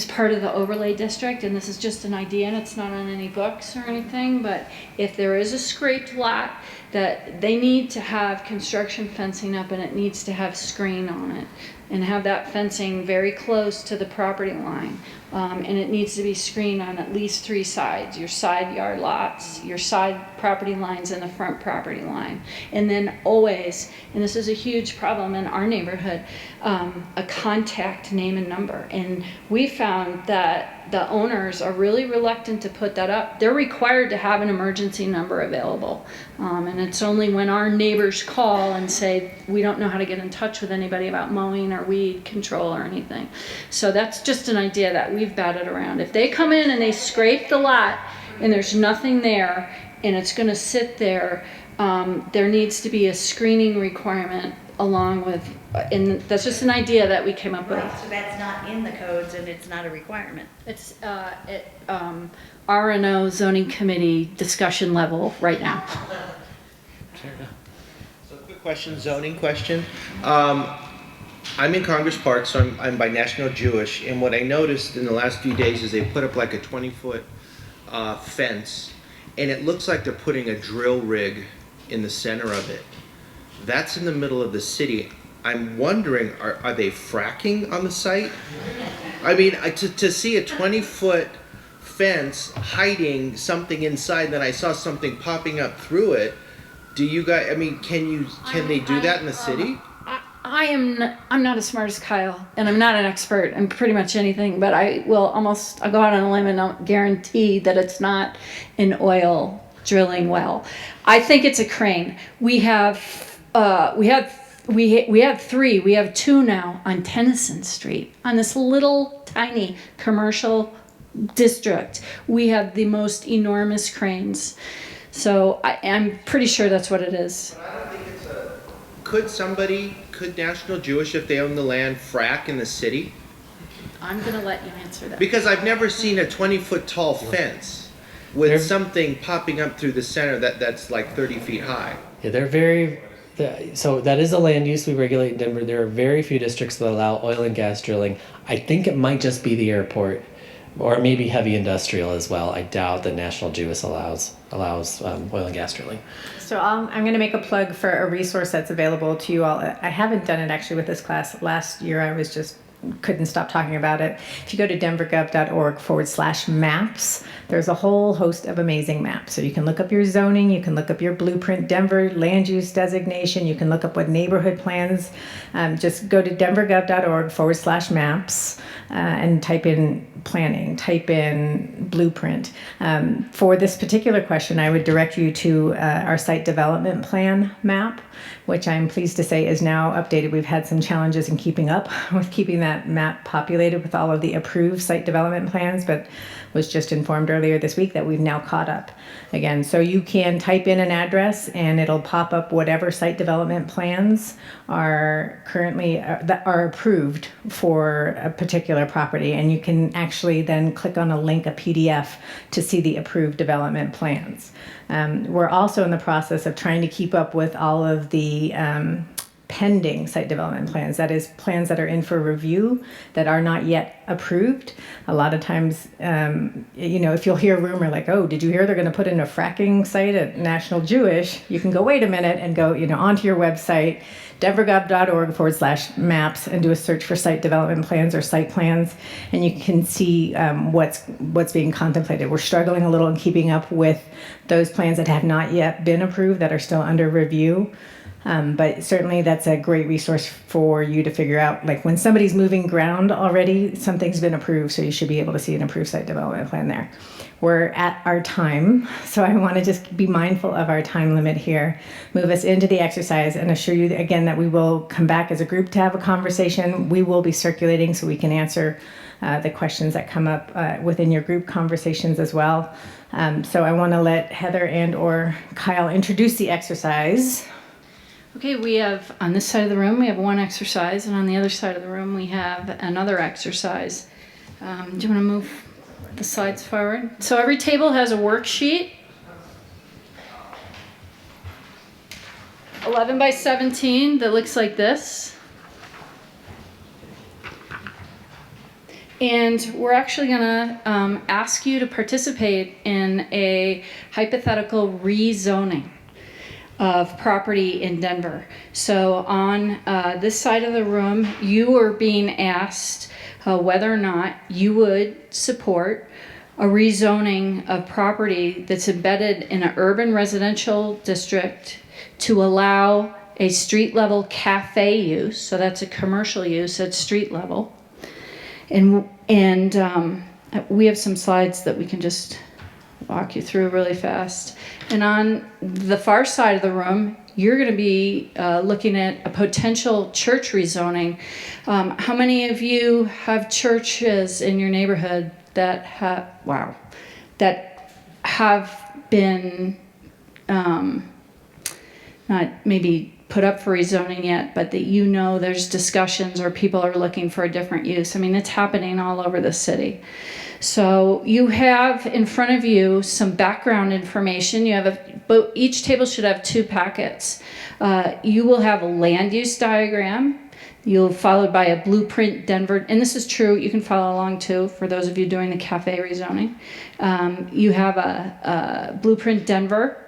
part of the overlay district, and this is just an idea and it's not on any books or anything, but if there is a scraped lot, that they need to have construction fencing up and it needs to have screen on it and have that fencing very close to the property line. And it needs to be screened on at least 3 sides, your side yard lots, your side property lines, and the front property line. And then always, and this is a huge problem in our neighborhood, a contact name and number. And we found that the owners are really reluctant to put that up. They're required to have an emergency number available. And it's only when our neighbors call and say, we don't know how to get in touch with anybody about mowing or weed control or anything. So that's just an idea that we've batted around. If they come in and they scrape the lot and there's nothing there and it's gonna sit there, there needs to be a screening requirement along with, and that's just an idea that we came up with. Right, so that's not in the codes and it's not a requirement. It's R&O zoning committee discussion level right now. So quick question, zoning question. I'm in Congress Park, so I'm by National Jewish, and what I noticed in the last few days is they put up like a 20-foot fence, and it looks like they're putting a drill rig in the center of it. That's in the middle of the city. I'm wondering, are they fracking on the site? I mean, to see a 20-foot fence hiding something inside, then I saw something popping up through it. Do you guys, I mean, can they do that in the city? I'm not as smart as Kyle, and I'm not an expert in pretty much anything, but I'll go out on a limb and I'll guarantee that it's not an oil drilling well. I think it's a crane. We have 3. We have 2 now on Tennyson Street on this little tiny commercial district. We have the most enormous cranes. So I'm pretty sure that's what it is. But I don't think it's could National Jewish, if they own the land, frack in the city? I'm going to let you answer that. Because I've never seen a 20-foot tall fence with something popping up through the center that's like 30 feet high. Yeah, so that is a land use we regulate in Denver. There are very few districts that allow oil and gas drilling. I think it might just be the airport, or maybe heavy industrial as well. I doubt that National Jewish allows oil and gas drilling. So I'm going to make a plug for a resource that's available to you all. I haven't done it actually with this class. Last year I couldn't stop talking about it. If you go to denvergov.org/maps, there's a whole host of amazing maps. So you can look up your zoning, you can look up your blueprint, Denver land use designation, you can look up what neighborhood plans. Just go to denvergov.org/maps and type in planning, type in blueprint. For this particular question, I would direct you to our site development plan map, which I'm pleased to say is now updated. We've had some challenges in keeping up with keeping that map populated with all of the approved site development plans, but was just informed earlier this week that we've now caught up again. So you can type in an address and it'll pop up whatever site development plans are currently that are approved for a particular property, and you can actually then click on a link, a PDF, to see the approved development plans. We're also in the process of trying to keep up with all of the pending site development plans. That is, plans that are in for review that are not yet approved. A lot of times, if you'll hear a rumor like, oh, did you hear they're going to put in a fracking site at National Jewish? You can go, wait a minute, and go, onto your website, denvergov.org/maps, and do a search for site development plans or site plans, and you can see what's being contemplated. We're struggling a little in keeping up with those plans that have not yet been approved, that are still under review. But certainly that's a great resource for you to figure out, like when somebody's moving ground already, something's been approved, so you should be able to see an approved site development plan there. We're at our time, so I want to just be mindful of our time limit here, move us into the exercise, and assure you again that we will come back as a group to have a conversation. We will be circulating so we can answer the questions that come up within your group conversations as well. So I want to let Heather and or Kyle introduce the exercise. Okay, we have, on this side of the room, we have one exercise, and on the other side of the room, we have another exercise. Do you want to move the slides forward? So every table has a worksheet. 11 by 17 that looks like this. And we're actually going to ask you to participate in a hypothetical rezoning of property in Denver. So on this side of the room, you are being asked whether or not you would support a rezoning of property that's embedded in an urban residential district to allow a street level cafe use. So that's a commercial use at street level. And we have some slides that we can just walk you through really fast. And on the far side of the room, you're going to be looking at a potential church rezoning. How many of you have churches in your neighborhood that have, that have been not maybe put up for rezoning yet, but that you know there's discussions or people are looking for a different use? I mean, it's happening all over the city. So you have in front of you some background information. You have but each table should have 2 packets. You will have a land use diagram. You'll followed by a blueprint Denver, and this is true. You can follow along too for those of you doing the cafe rezoning. You have a blueprint Denver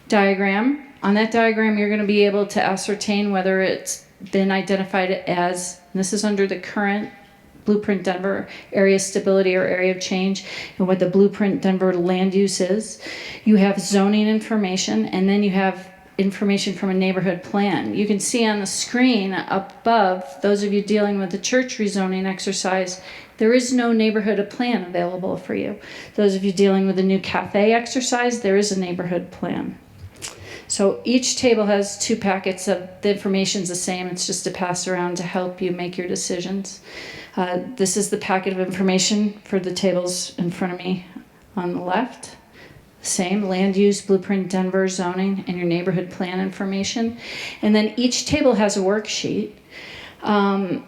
diagram. On that diagram, you're going to be able to ascertain whether it's been identified as, and this is under the current Blueprint Denver area stability or area of change, and what the Blueprint Denver land use is. You have zoning information, and then you have information from a neighborhood plan. You can see on the screen up above, those of you dealing with the church rezoning exercise, there is no neighborhood plan available for you. Those of you dealing with the new cafe exercise, there is a neighborhood plan. So each table has 2 packets of the information's the same. It's just to pass around to help you make your decisions. This is the packet of information for the tables in front of me on the left. Same land use, blueprint, Denver zoning, and your neighborhood plan information. And then each table has a worksheet. I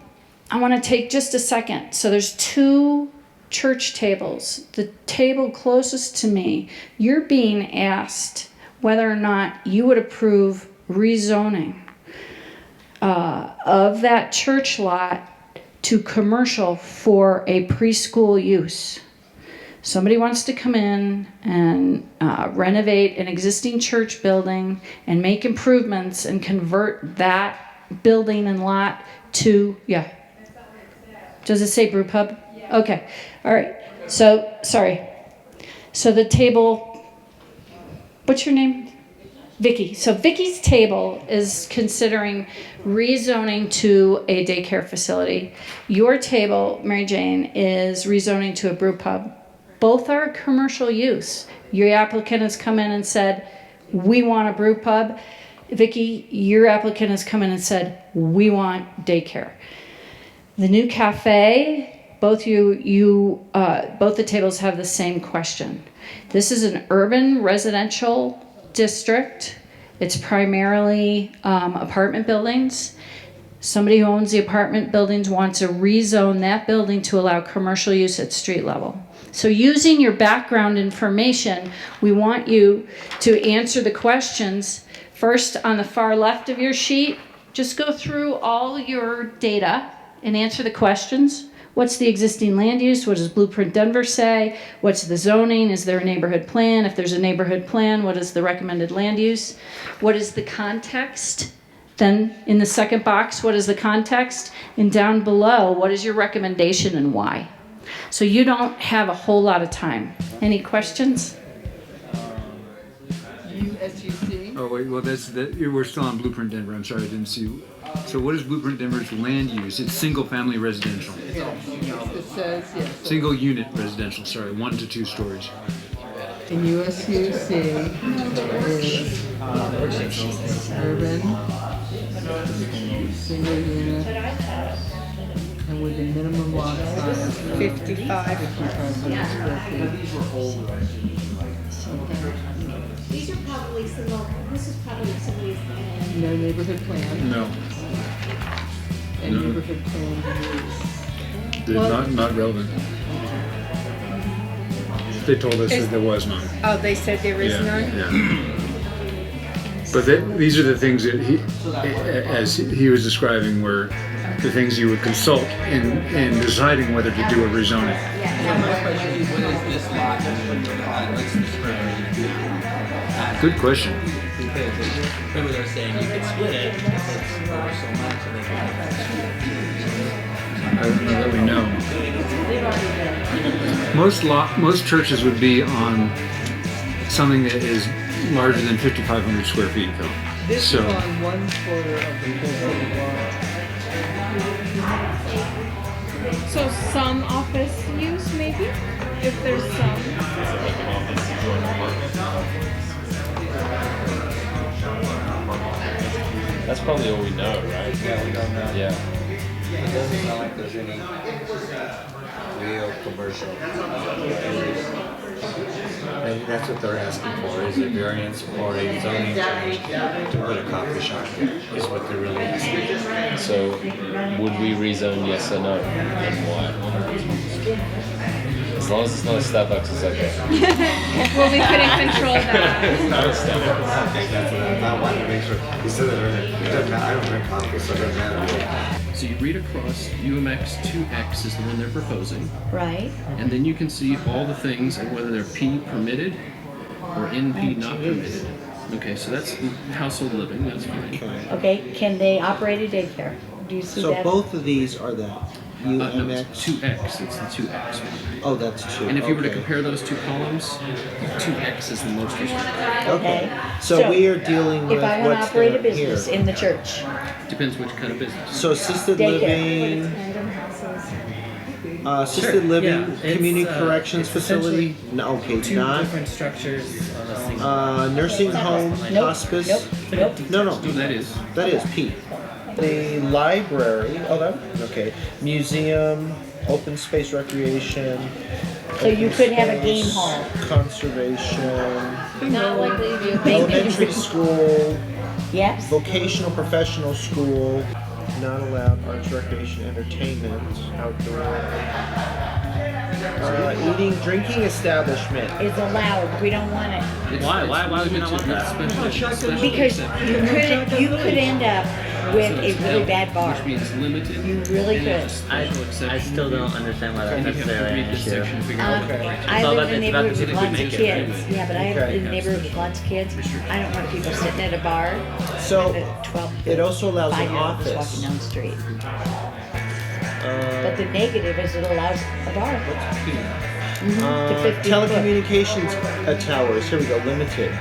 want to take just a second. So there's 2 church tables. The table closest to me, you're being asked whether or not you would approve rezoning of that church lot to commercial for a preschool use. Somebody wants to come in and renovate an existing church building and make improvements and convert that building and lot to, yeah. Does it say brew pub? Yeah. Okay, all right. So, sorry. So the table, what's your name? Vicky. So Vicky's table is considering rezoning to a daycare facility. Your table, Mary Jane, is rezoning to a brew pub. Both are commercial use. Your applicant has come in and said, we want a brew pub. Vicky, your applicant has come in and said, we want daycare. The new cafe, both the tables have the same question. This is an urban residential district. It's primarily apartment buildings. Somebody who owns the apartment buildings wants to rezone that building to allow commercial use at street level. So using your background information, we want you to answer the questions. First, on the far left of your sheet, just go through all your data and answer the questions. What's the existing land use? What does Blueprint Denver say? What's the zoning? Is there a neighborhood plan? If there's a neighborhood plan, what is the recommended land use? What is the context? Then in the second box, what is the context? And down below, what is your recommendation and why? So you don't have a whole lot of time. Any questions? USUC? Oh wait, well we're still on Blueprint Denver. I'm sorry, I didn't see. So what is Blueprint Denver's land use? It's single family residential. It says, yes. Single unit residential, sorry, 1 to 2 stories. In USUC is urban, single unit, and with a minimum lot size of 55,000 square feet. These are probably similar, this is probably somebody's land. No neighborhood plan, No, and No. neighborhood plan use. they're not relevant. They told us that there was none. Oh, they said there is none? Yeah. But these are the things that as he was describing, were the things you would consult in deciding whether to do a rezoning. My question is, what is this lot and what's the square footage? Good question. Because remember they're saying you could split it if it's over so much and I don't know that we know. Most churches would be on something that is larger than 5,500 square feet, though. This So is on 1/4 of the whole lot. So some office use maybe, if there's some. That's probably all we know, right? Yeah, we don't know. Yeah. It doesn't sound like there's any real commercial areas. Maybe that's what they're asking for, is a variance or a zoning change to put a coffee shop there, is what they're really asking. So, would we rezone yes or no? And why? As long as it's not a Starbucks, it's okay. Well, we couldn't control that. It's not a Starbucks. Okay, that's what I wanted to make sure. You said that earlier. It doesn't matter. I don't drink coffee, so it doesn't matter. So you read across, UMX 2X is the one they're proposing, Right? and then you can see all the things and whether they're P permitted or NP not permitted. Okay, so that's household living, that's fine. Okay, can they operate a daycare? Do you see So that? both of these are that No, UMX. it's 2X, it's the 2X one. Oh, that's 2. And if you were to okay. compare those two columns, 2X is the most restrictive. Okay. So we are dealing with If I want to what's operate a there business here. in the church, Depends which kind of business. So assisted Daycare. living, assisted living, Yeah, it's, community corrections it's facility. essentially No, okay, Two not. different structures on a single. Nursing home, Nope, hospice. nope. No, no, So that is. that is P. The library. Oh, that. Okay. Museum, open space recreation. So you open could have a game space, hall. Conservation. Not likely to be a Elementary school. yes? Vocational professional school, not allowed, arts, recreation, entertainment, outdoor. Eating, drinking establishment. Is allowed, we don't want it. It's, Why? it's Why would we not want limited, that? it's special Because exception. you could end up with So a it's really L, bad bar. Which means limited. You really and it's could. a special exception. I still don't understand why that's And you have to necessarily read an this issue. section to figure out what Okay. I all live about- in a it's about neighborhood the with city lots of make it kids. anyway. Yeah, but I live Okay. in a neighborhood with lots of kids. I don't want people sitting at a bar. So, with 12 it also allows an 5-year-olds walking office. down the street. But the negative is it allows a bar. To 50 Telecommunications towers, here we go, limited.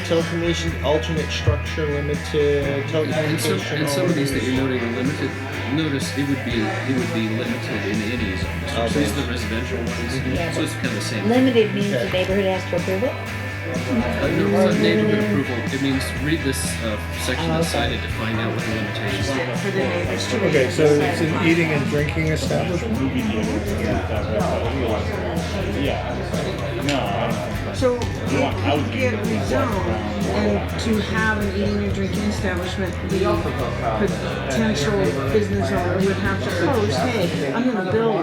Telecommunications, alternate structure, limited, And telecommunication. some of these that you're noting are limited. Notice it would be limited in any zone. So Okay. these are the residential ones. So it's kind of the same. Limited means Okay. the neighborhood has to approve it. No, it's not neighborhood approval. It means read this section that's cited to find out what the limitations are. For the neighbors to Okay, so it's an eating and drinking establishment? So it could get rezoned, and to have an eating and drinking establishment, the potential business owner would have to post, hey, I'm gonna build a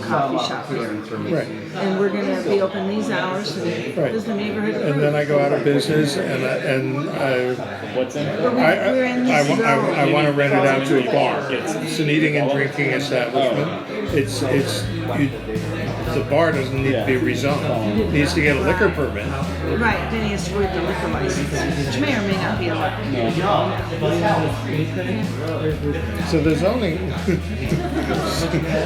coffee shop here. Right. And we're gonna be open these hours, and Right. does the neighborhood approve? And then I go out of business and We're in this zone. I want to rent it out to a bar. It's an eating and drinking establishment. The bar doesn't need to be rezoned. It needs to get a liquor permit. Right, then he has to wait the liquor license, which may or may not be a liquor. So the zoning,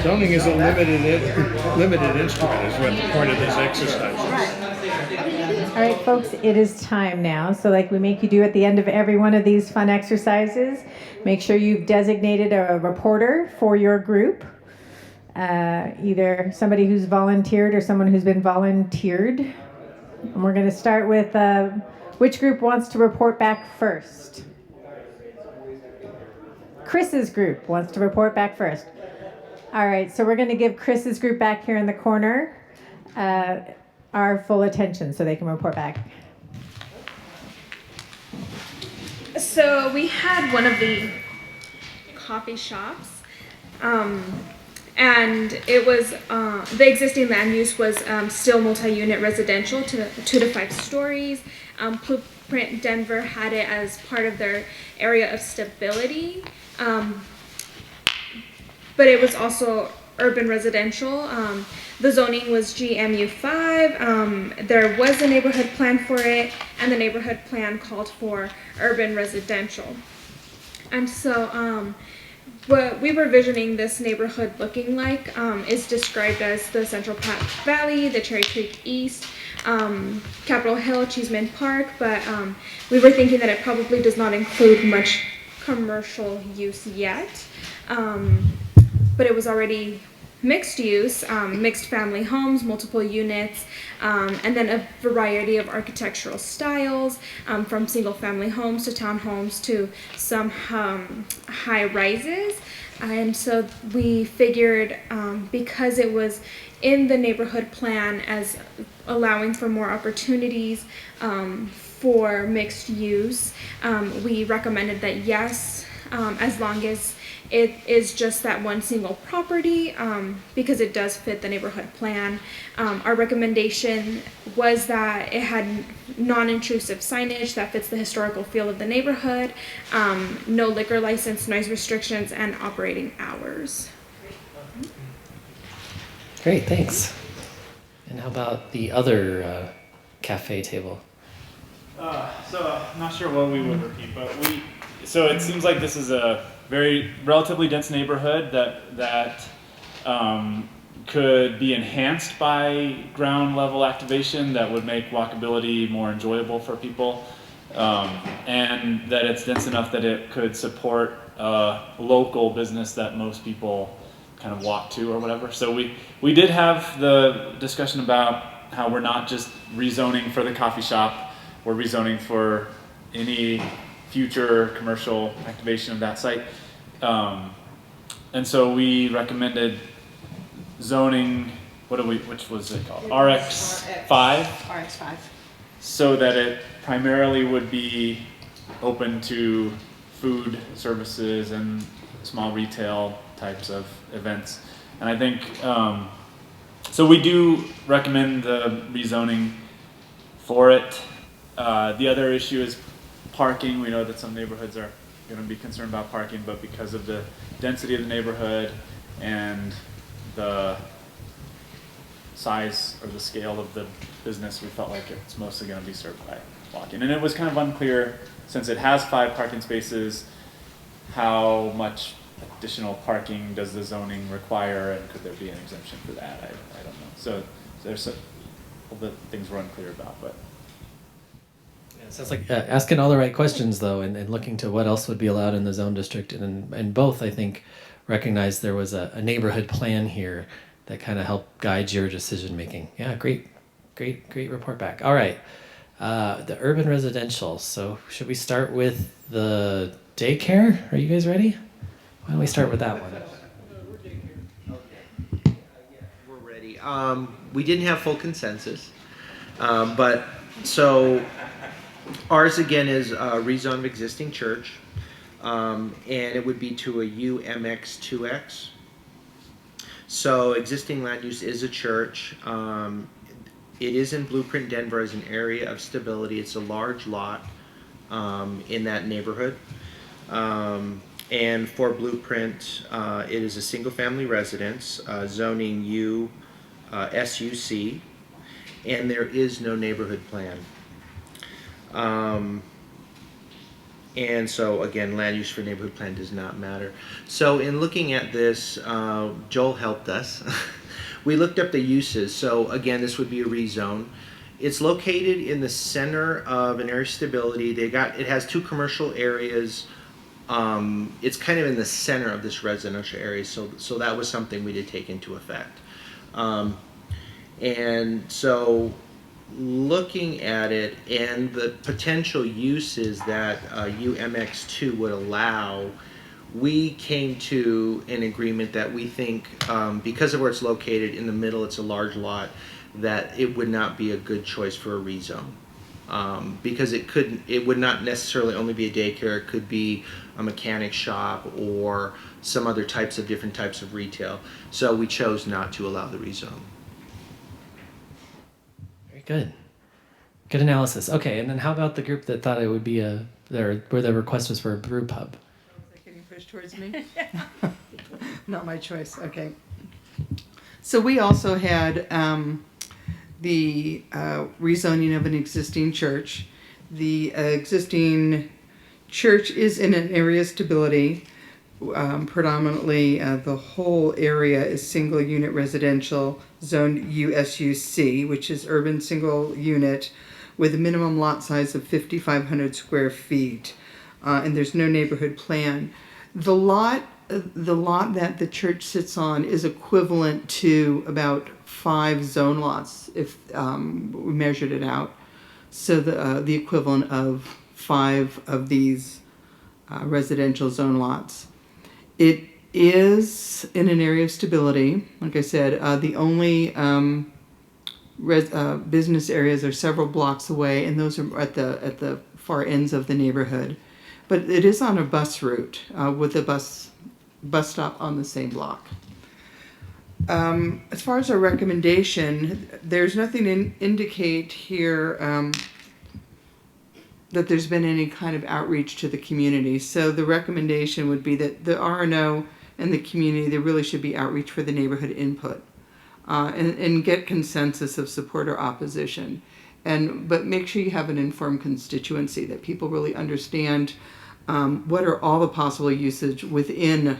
zoning is a limited instrument is what the point of this exercise is. All right, folks, it is time now. So like we make you do at the end of every one of these fun exercises, make sure you've designated a reporter for your group. Either somebody who's volunteered or someone who's been volunteered. And we're going to start with which group wants to report back first? Chris's group wants to report back first. All right, so we're going to give Chris's group back here in the corner our full attention so they can report back. So we had one of the coffee shops, and it was the existing land use was still multi-unit residential to 2 to 5 stories. Blueprint Denver had it as part of their area of stability, but it was also urban residential. The zoning was GMU5. There was a neighborhood plan for it, and the neighborhood plan called for urban residential. And so what we were visioning this neighborhood looking like is described as the Central Platte Valley, the Cherry Creek East, Capitol Hill, Cheeseman Park, but we were thinking that it probably does not include much commercial use yet. But it was already mixed use, mixed family homes, multiple units, and then a variety of architectural styles, from single family homes to townhomes to some high rises. And so we figured because it was in the neighborhood plan as allowing for more opportunities for mixed use, we recommended that yes, as long as it is just that one single property, because it does fit the neighborhood plan. Our recommendation was that it had non-intrusive signage that fits the historical feel of the neighborhood, no liquor license, noise restrictions, and operating hours. Great, thanks. And how about the other cafe table? So I'm not sure what we would repeat, but so it seems like this is a very relatively dense neighborhood that could be enhanced by ground level activation that would make walkability more enjoyable for people, and that it's dense enough that it could support a local business that most people kind of walk to or whatever. So we did have the discussion about how we're not just rezoning for the coffee shop, we're rezoning for any future commercial activation of that site. And so we recommended zoning, which was it called? RX5? RX5. So that it primarily would be open to food services and small retail types of events. And I think, so we do recommend the rezoning for it. The other issue is parking. We know that some neighborhoods are going to be concerned about parking, but because of the density of the neighborhood and the size or the scale of the business, we felt like it's mostly going to be served by walking. And it was kind of unclear, since it has 5 parking spaces, how much additional parking does the zoning require, and could there be an exemption for that? I don't know. So there's a little bit things we're unclear about, but. Yeah, it sounds like asking all the right questions, though, and looking to what else would be allowed in the zone district. And both, I think, recognized there was a neighborhood plan here that kind of helped guide your decision making. Yeah, great report back. All right, the urban residential. So should we start with the daycare? Are you guys ready? Why don't we start with that one? We're ready. We didn't have full consensus, but so ours again is a rezone of existing church, and it would be to a UMX2X. So existing land use is a church. It is in Blueprint Denver as an area of stability. It's a large lot in that neighborhood. And for Blueprint, it is a single family residence, zoning SUC, and there is no neighborhood plan. And so again, land use for neighborhood plan does not matter. So in looking at this, Joel helped us. We looked up the uses. So again, this would be a rezone. It's located in the center of an area of stability. It has 2 commercial areas. It's kind of in the center of this residential area, so that was something we did take into effect. And so looking at it and the potential uses that UMX2 would allow, we came to an agreement that we think, because of where it's located in the middle, it's a large lot, that it would not be a good choice for a rezone. Because it would not necessarily only be a daycare, it could be a mechanic shop or some other different types of retail. So we chose not to allow the rezone. Very good. Good analysis. Okay, and then how about the group that thought it would be where the request was for a brew pub? Is that getting pushed towards me? Not my choice. Okay. So we also had the rezoning of an existing church. The existing church is in an area of stability. Predominantly, the whole area is single unit residential, zone USUC, which is urban single unit, with a minimum lot size of 5,500 square feet. And there's no neighborhood plan. The lot that the church sits on is equivalent to about 5 zone lots if we measured it out. So the equivalent of 5 of these residential zone lots. It is in an area of stability. Like I said, the only business areas are several blocks away, and those are at the far ends of the neighborhood. But it is on a bus route with a bus stop on the same block. As far as our recommendation, there's nothing indicate here that there's been any kind of outreach to the community. So the recommendation would be that the RNO and the community, there really should be outreach for the neighborhood input and get consensus of support or opposition. But make sure you have an informed constituency, that people really understand what are all the possible usage within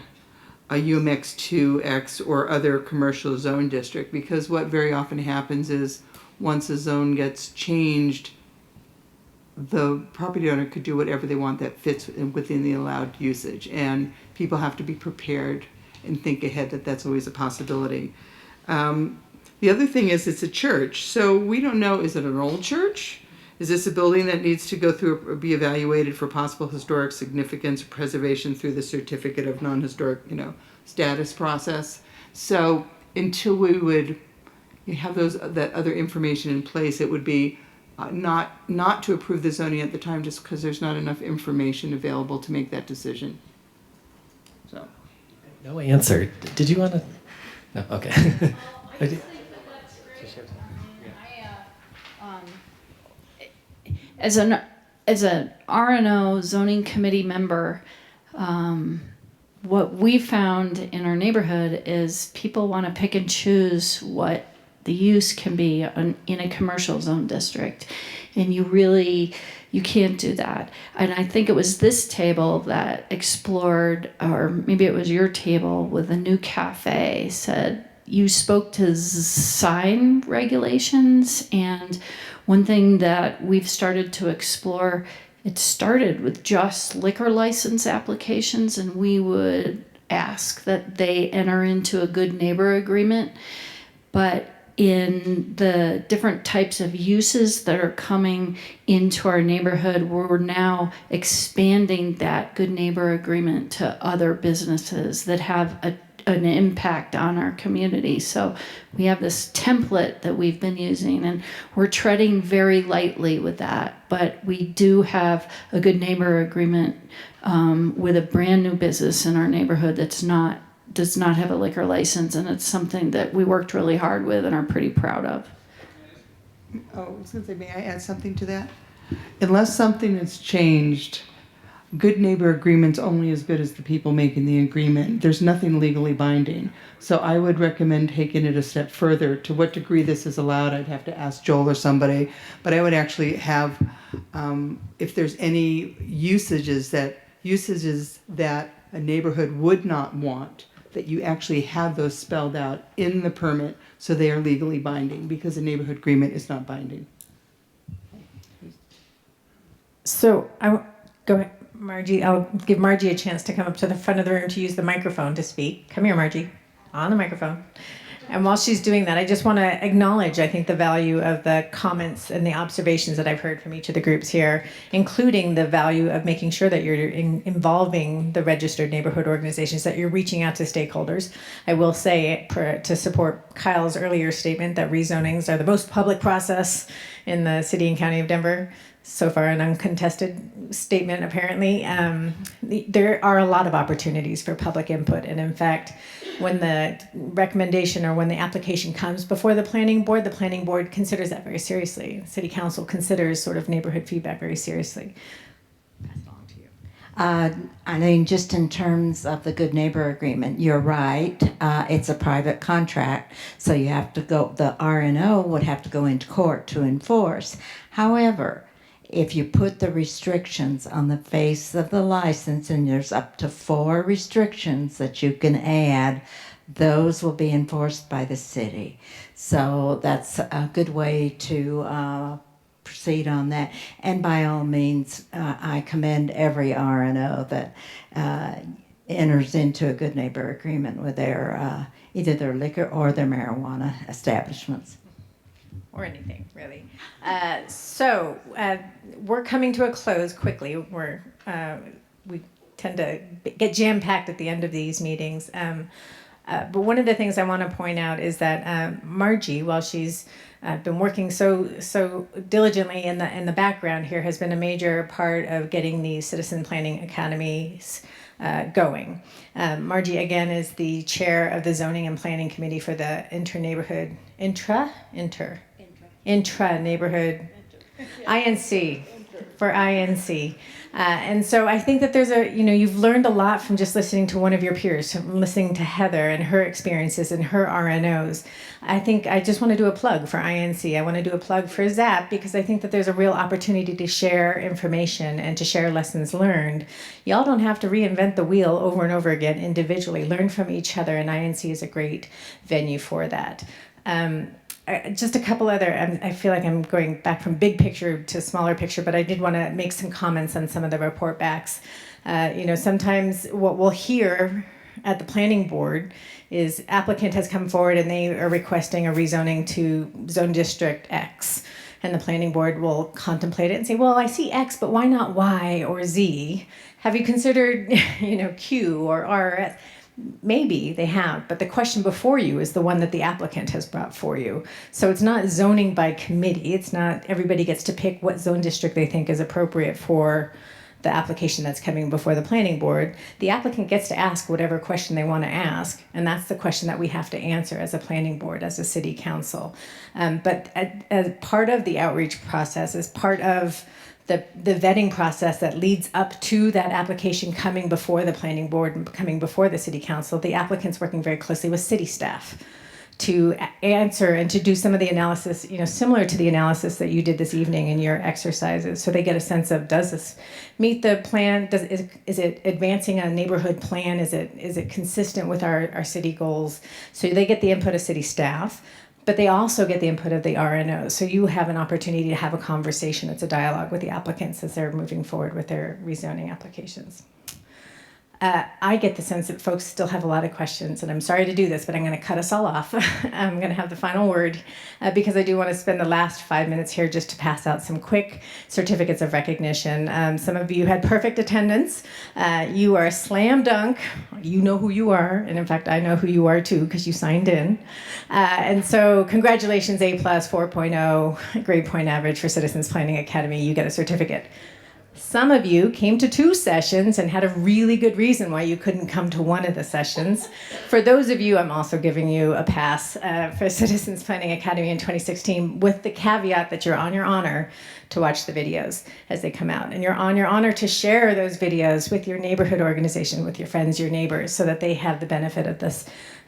a UMX2X or other commercial zone district, because what very often happens is once a zone gets changed, the property owner could do whatever they want that fits within the allowed usage, and people have to be prepared and think ahead that that's always a possibility. The other thing is it's a church, so we don't know, is it an old church? Is this a building that needs to go through or be evaluated for possible historic significance or preservation through the certificate of non-historic, status process? So until we would have that other information in place, it would be not to approve the zoning at the time, just because there's not enough information available to make that decision. So. No answer. Did you want to? No. Okay. As an RNO zoning committee member, what we found in our neighborhood is people want to pick and choose what the use can be in a commercial zone district, and you can't do that. And I think it was this table that explored, or maybe it was your table with a new cafe, said you spoke to sign regulations, and one thing that we've started to explore, it started with just liquor license applications, and we would ask that they enter into a good neighbor agreement. But in the different types of uses that are coming into our neighborhood, we're now expanding that good neighbor agreement to other businesses that have an impact on our community. So we have this template that we've been using, and we're treading very lightly with that. But we do have a good neighbor agreement with a brand new business in our neighborhood does not have a liquor license, and it's something that we worked really hard with and are pretty proud of. Oh, I was going to say, may I add something to that? Unless something has changed, good neighbor agreement's only as good as the people making the agreement. There's nothing legally binding. So I would recommend taking it a step further. To what degree this is allowed, I'd have to ask Joel or somebody. But I would actually have, if there's any usages that a neighborhood would not want, that you actually have those spelled out in the permit so they are legally binding, because a neighborhood agreement is not binding. So go ahead, Margie. I'll give Margie a chance to come up to the front of the room to use the microphone to speak. Come here, Margie, on the microphone. And while she's doing that, I just want to acknowledge, I think, the value of the comments and the observations that I've heard from each of the groups here, including the value of making sure that you're involving the registered neighborhood organizations, that you're reaching out to stakeholders. I will say, to support Kyle's earlier statement, that rezonings are the most public process in the city and county of Denver. So far, an uncontested statement, apparently. There are a lot of opportunities for public input. And in fact, when the recommendation or when the application comes before the planning board considers that very seriously. City council considers sort of neighborhood feedback very seriously. Pass it on to you. I mean, just in terms of the good neighbor agreement, you're right. It's a private contract, so you have to go, the RNO would have to go into court to enforce. However, if you put the restrictions on the face of the license, and there's up to 4 restrictions that you can add, those will be enforced by the city. So that's a good way to proceed on that. And by all means, I commend every RNO that enters into a good neighbor agreement with their either their liquor or their marijuana establishments. Or anything, really. So we're coming to a close quickly. We tend to get jam-packed at the end of these meetings. But one of the things I want to point out is that Margie, while she's been working so diligently in the background here, has been a major part of getting the Citizen Planning Academies going. Margie, again, is the chair of the Zoning and Planning Committee for the intra-neighborhood INC, for INC. And so I think that you've learned a lot from just listening to one of your peers, from listening to Heather and her experiences and her RNOs. I think I just want to do a plug for INC. I want to do a plug for ZAP, because I think that there's a real opportunity to share information and to share lessons learned. Y'all don't have to reinvent the wheel over and over again individually. Learn from each other, and INC is a great venue for that. Just a couple other, I feel like I'm going back from big picture to smaller picture, but I did want to make some comments on some of the report backs. Sometimes what we'll hear at the planning board is applicant has come forward and they are requesting a rezoning to zone district X. And the planning board will contemplate it and say, well, I see X, but why not Y or Z? Have you considered, Q or R? Maybe they have, but the question before you is the one that the applicant has brought for you. So it's not zoning by committee. It's not everybody gets to pick what zone district they think is appropriate for the application that's coming before the planning board. The applicant gets to ask whatever question they want to ask, and that's the question that we have to answer as a planning board, as a city council. But as part of the outreach process, as part of the vetting process that leads up to that application coming before the planning board and coming before the city council, the applicant's working very closely with city staff to answer and to do some of the analysis, similar to the analysis that you did this evening in your exercises. So they get a sense of, does this meet the plan? Is it advancing a neighborhood plan? Is it consistent with our city goals? So they get the input of city staff, but they also get the input of the RNO. So you have an opportunity to have a conversation. It's a dialogue with the applicants as they're moving forward with their rezoning applications. I get the sense that folks still have a lot of questions, and I'm sorry to do this, but I'm going to cut us all off. I'm going to have the final word because I do want to spend the last 5 minutes here just to pass out some quick certificates of recognition. Some of you had perfect attendance. You are a slam dunk. You know who you are, and in fact, I know who you are too because you signed in. And so congratulations, A+, 4.0, grade point average for Citizens Planning Academy. You get a certificate. Some of you came to 2 sessions and had a really good reason why you couldn't come to one of the sessions. For those of you, I'm also giving you a pass for Citizens Planning Academy in 2016 with the caveat that you're on your honor to watch the videos as they come out. And you're on your honor to share those videos with your neighborhood organization, with your friends, your neighbors, so that they have the benefit of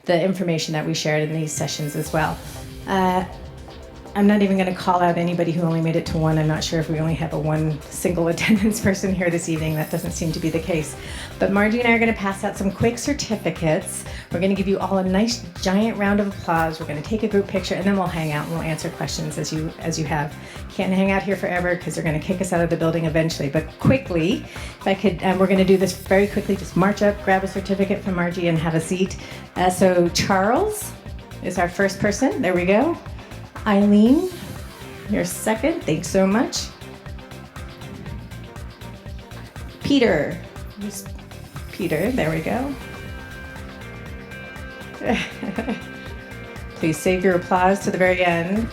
the information that we shared in these sessions as well. I'm not even going to call out anybody who only made it to 1. I'm not sure if we only have a 1 single attendance person here this evening. That doesn't seem to be the case. But Margie and I are going to pass out some quick certificates. We're going to give you all a nice giant round of applause. We're going to take a group picture, and then we'll hang out and we'll answer questions as you have. Can't hang out here forever because they're going to kick us out of the building eventually. But quickly, if I could, we're going to do this very quickly. Just march up, grab a certificate from Margie, and have a seat. So Charles is our first person. There we go. Eileen, you're second. Thanks so much. Peter. Peter, there we go. Please save your applause to the very end.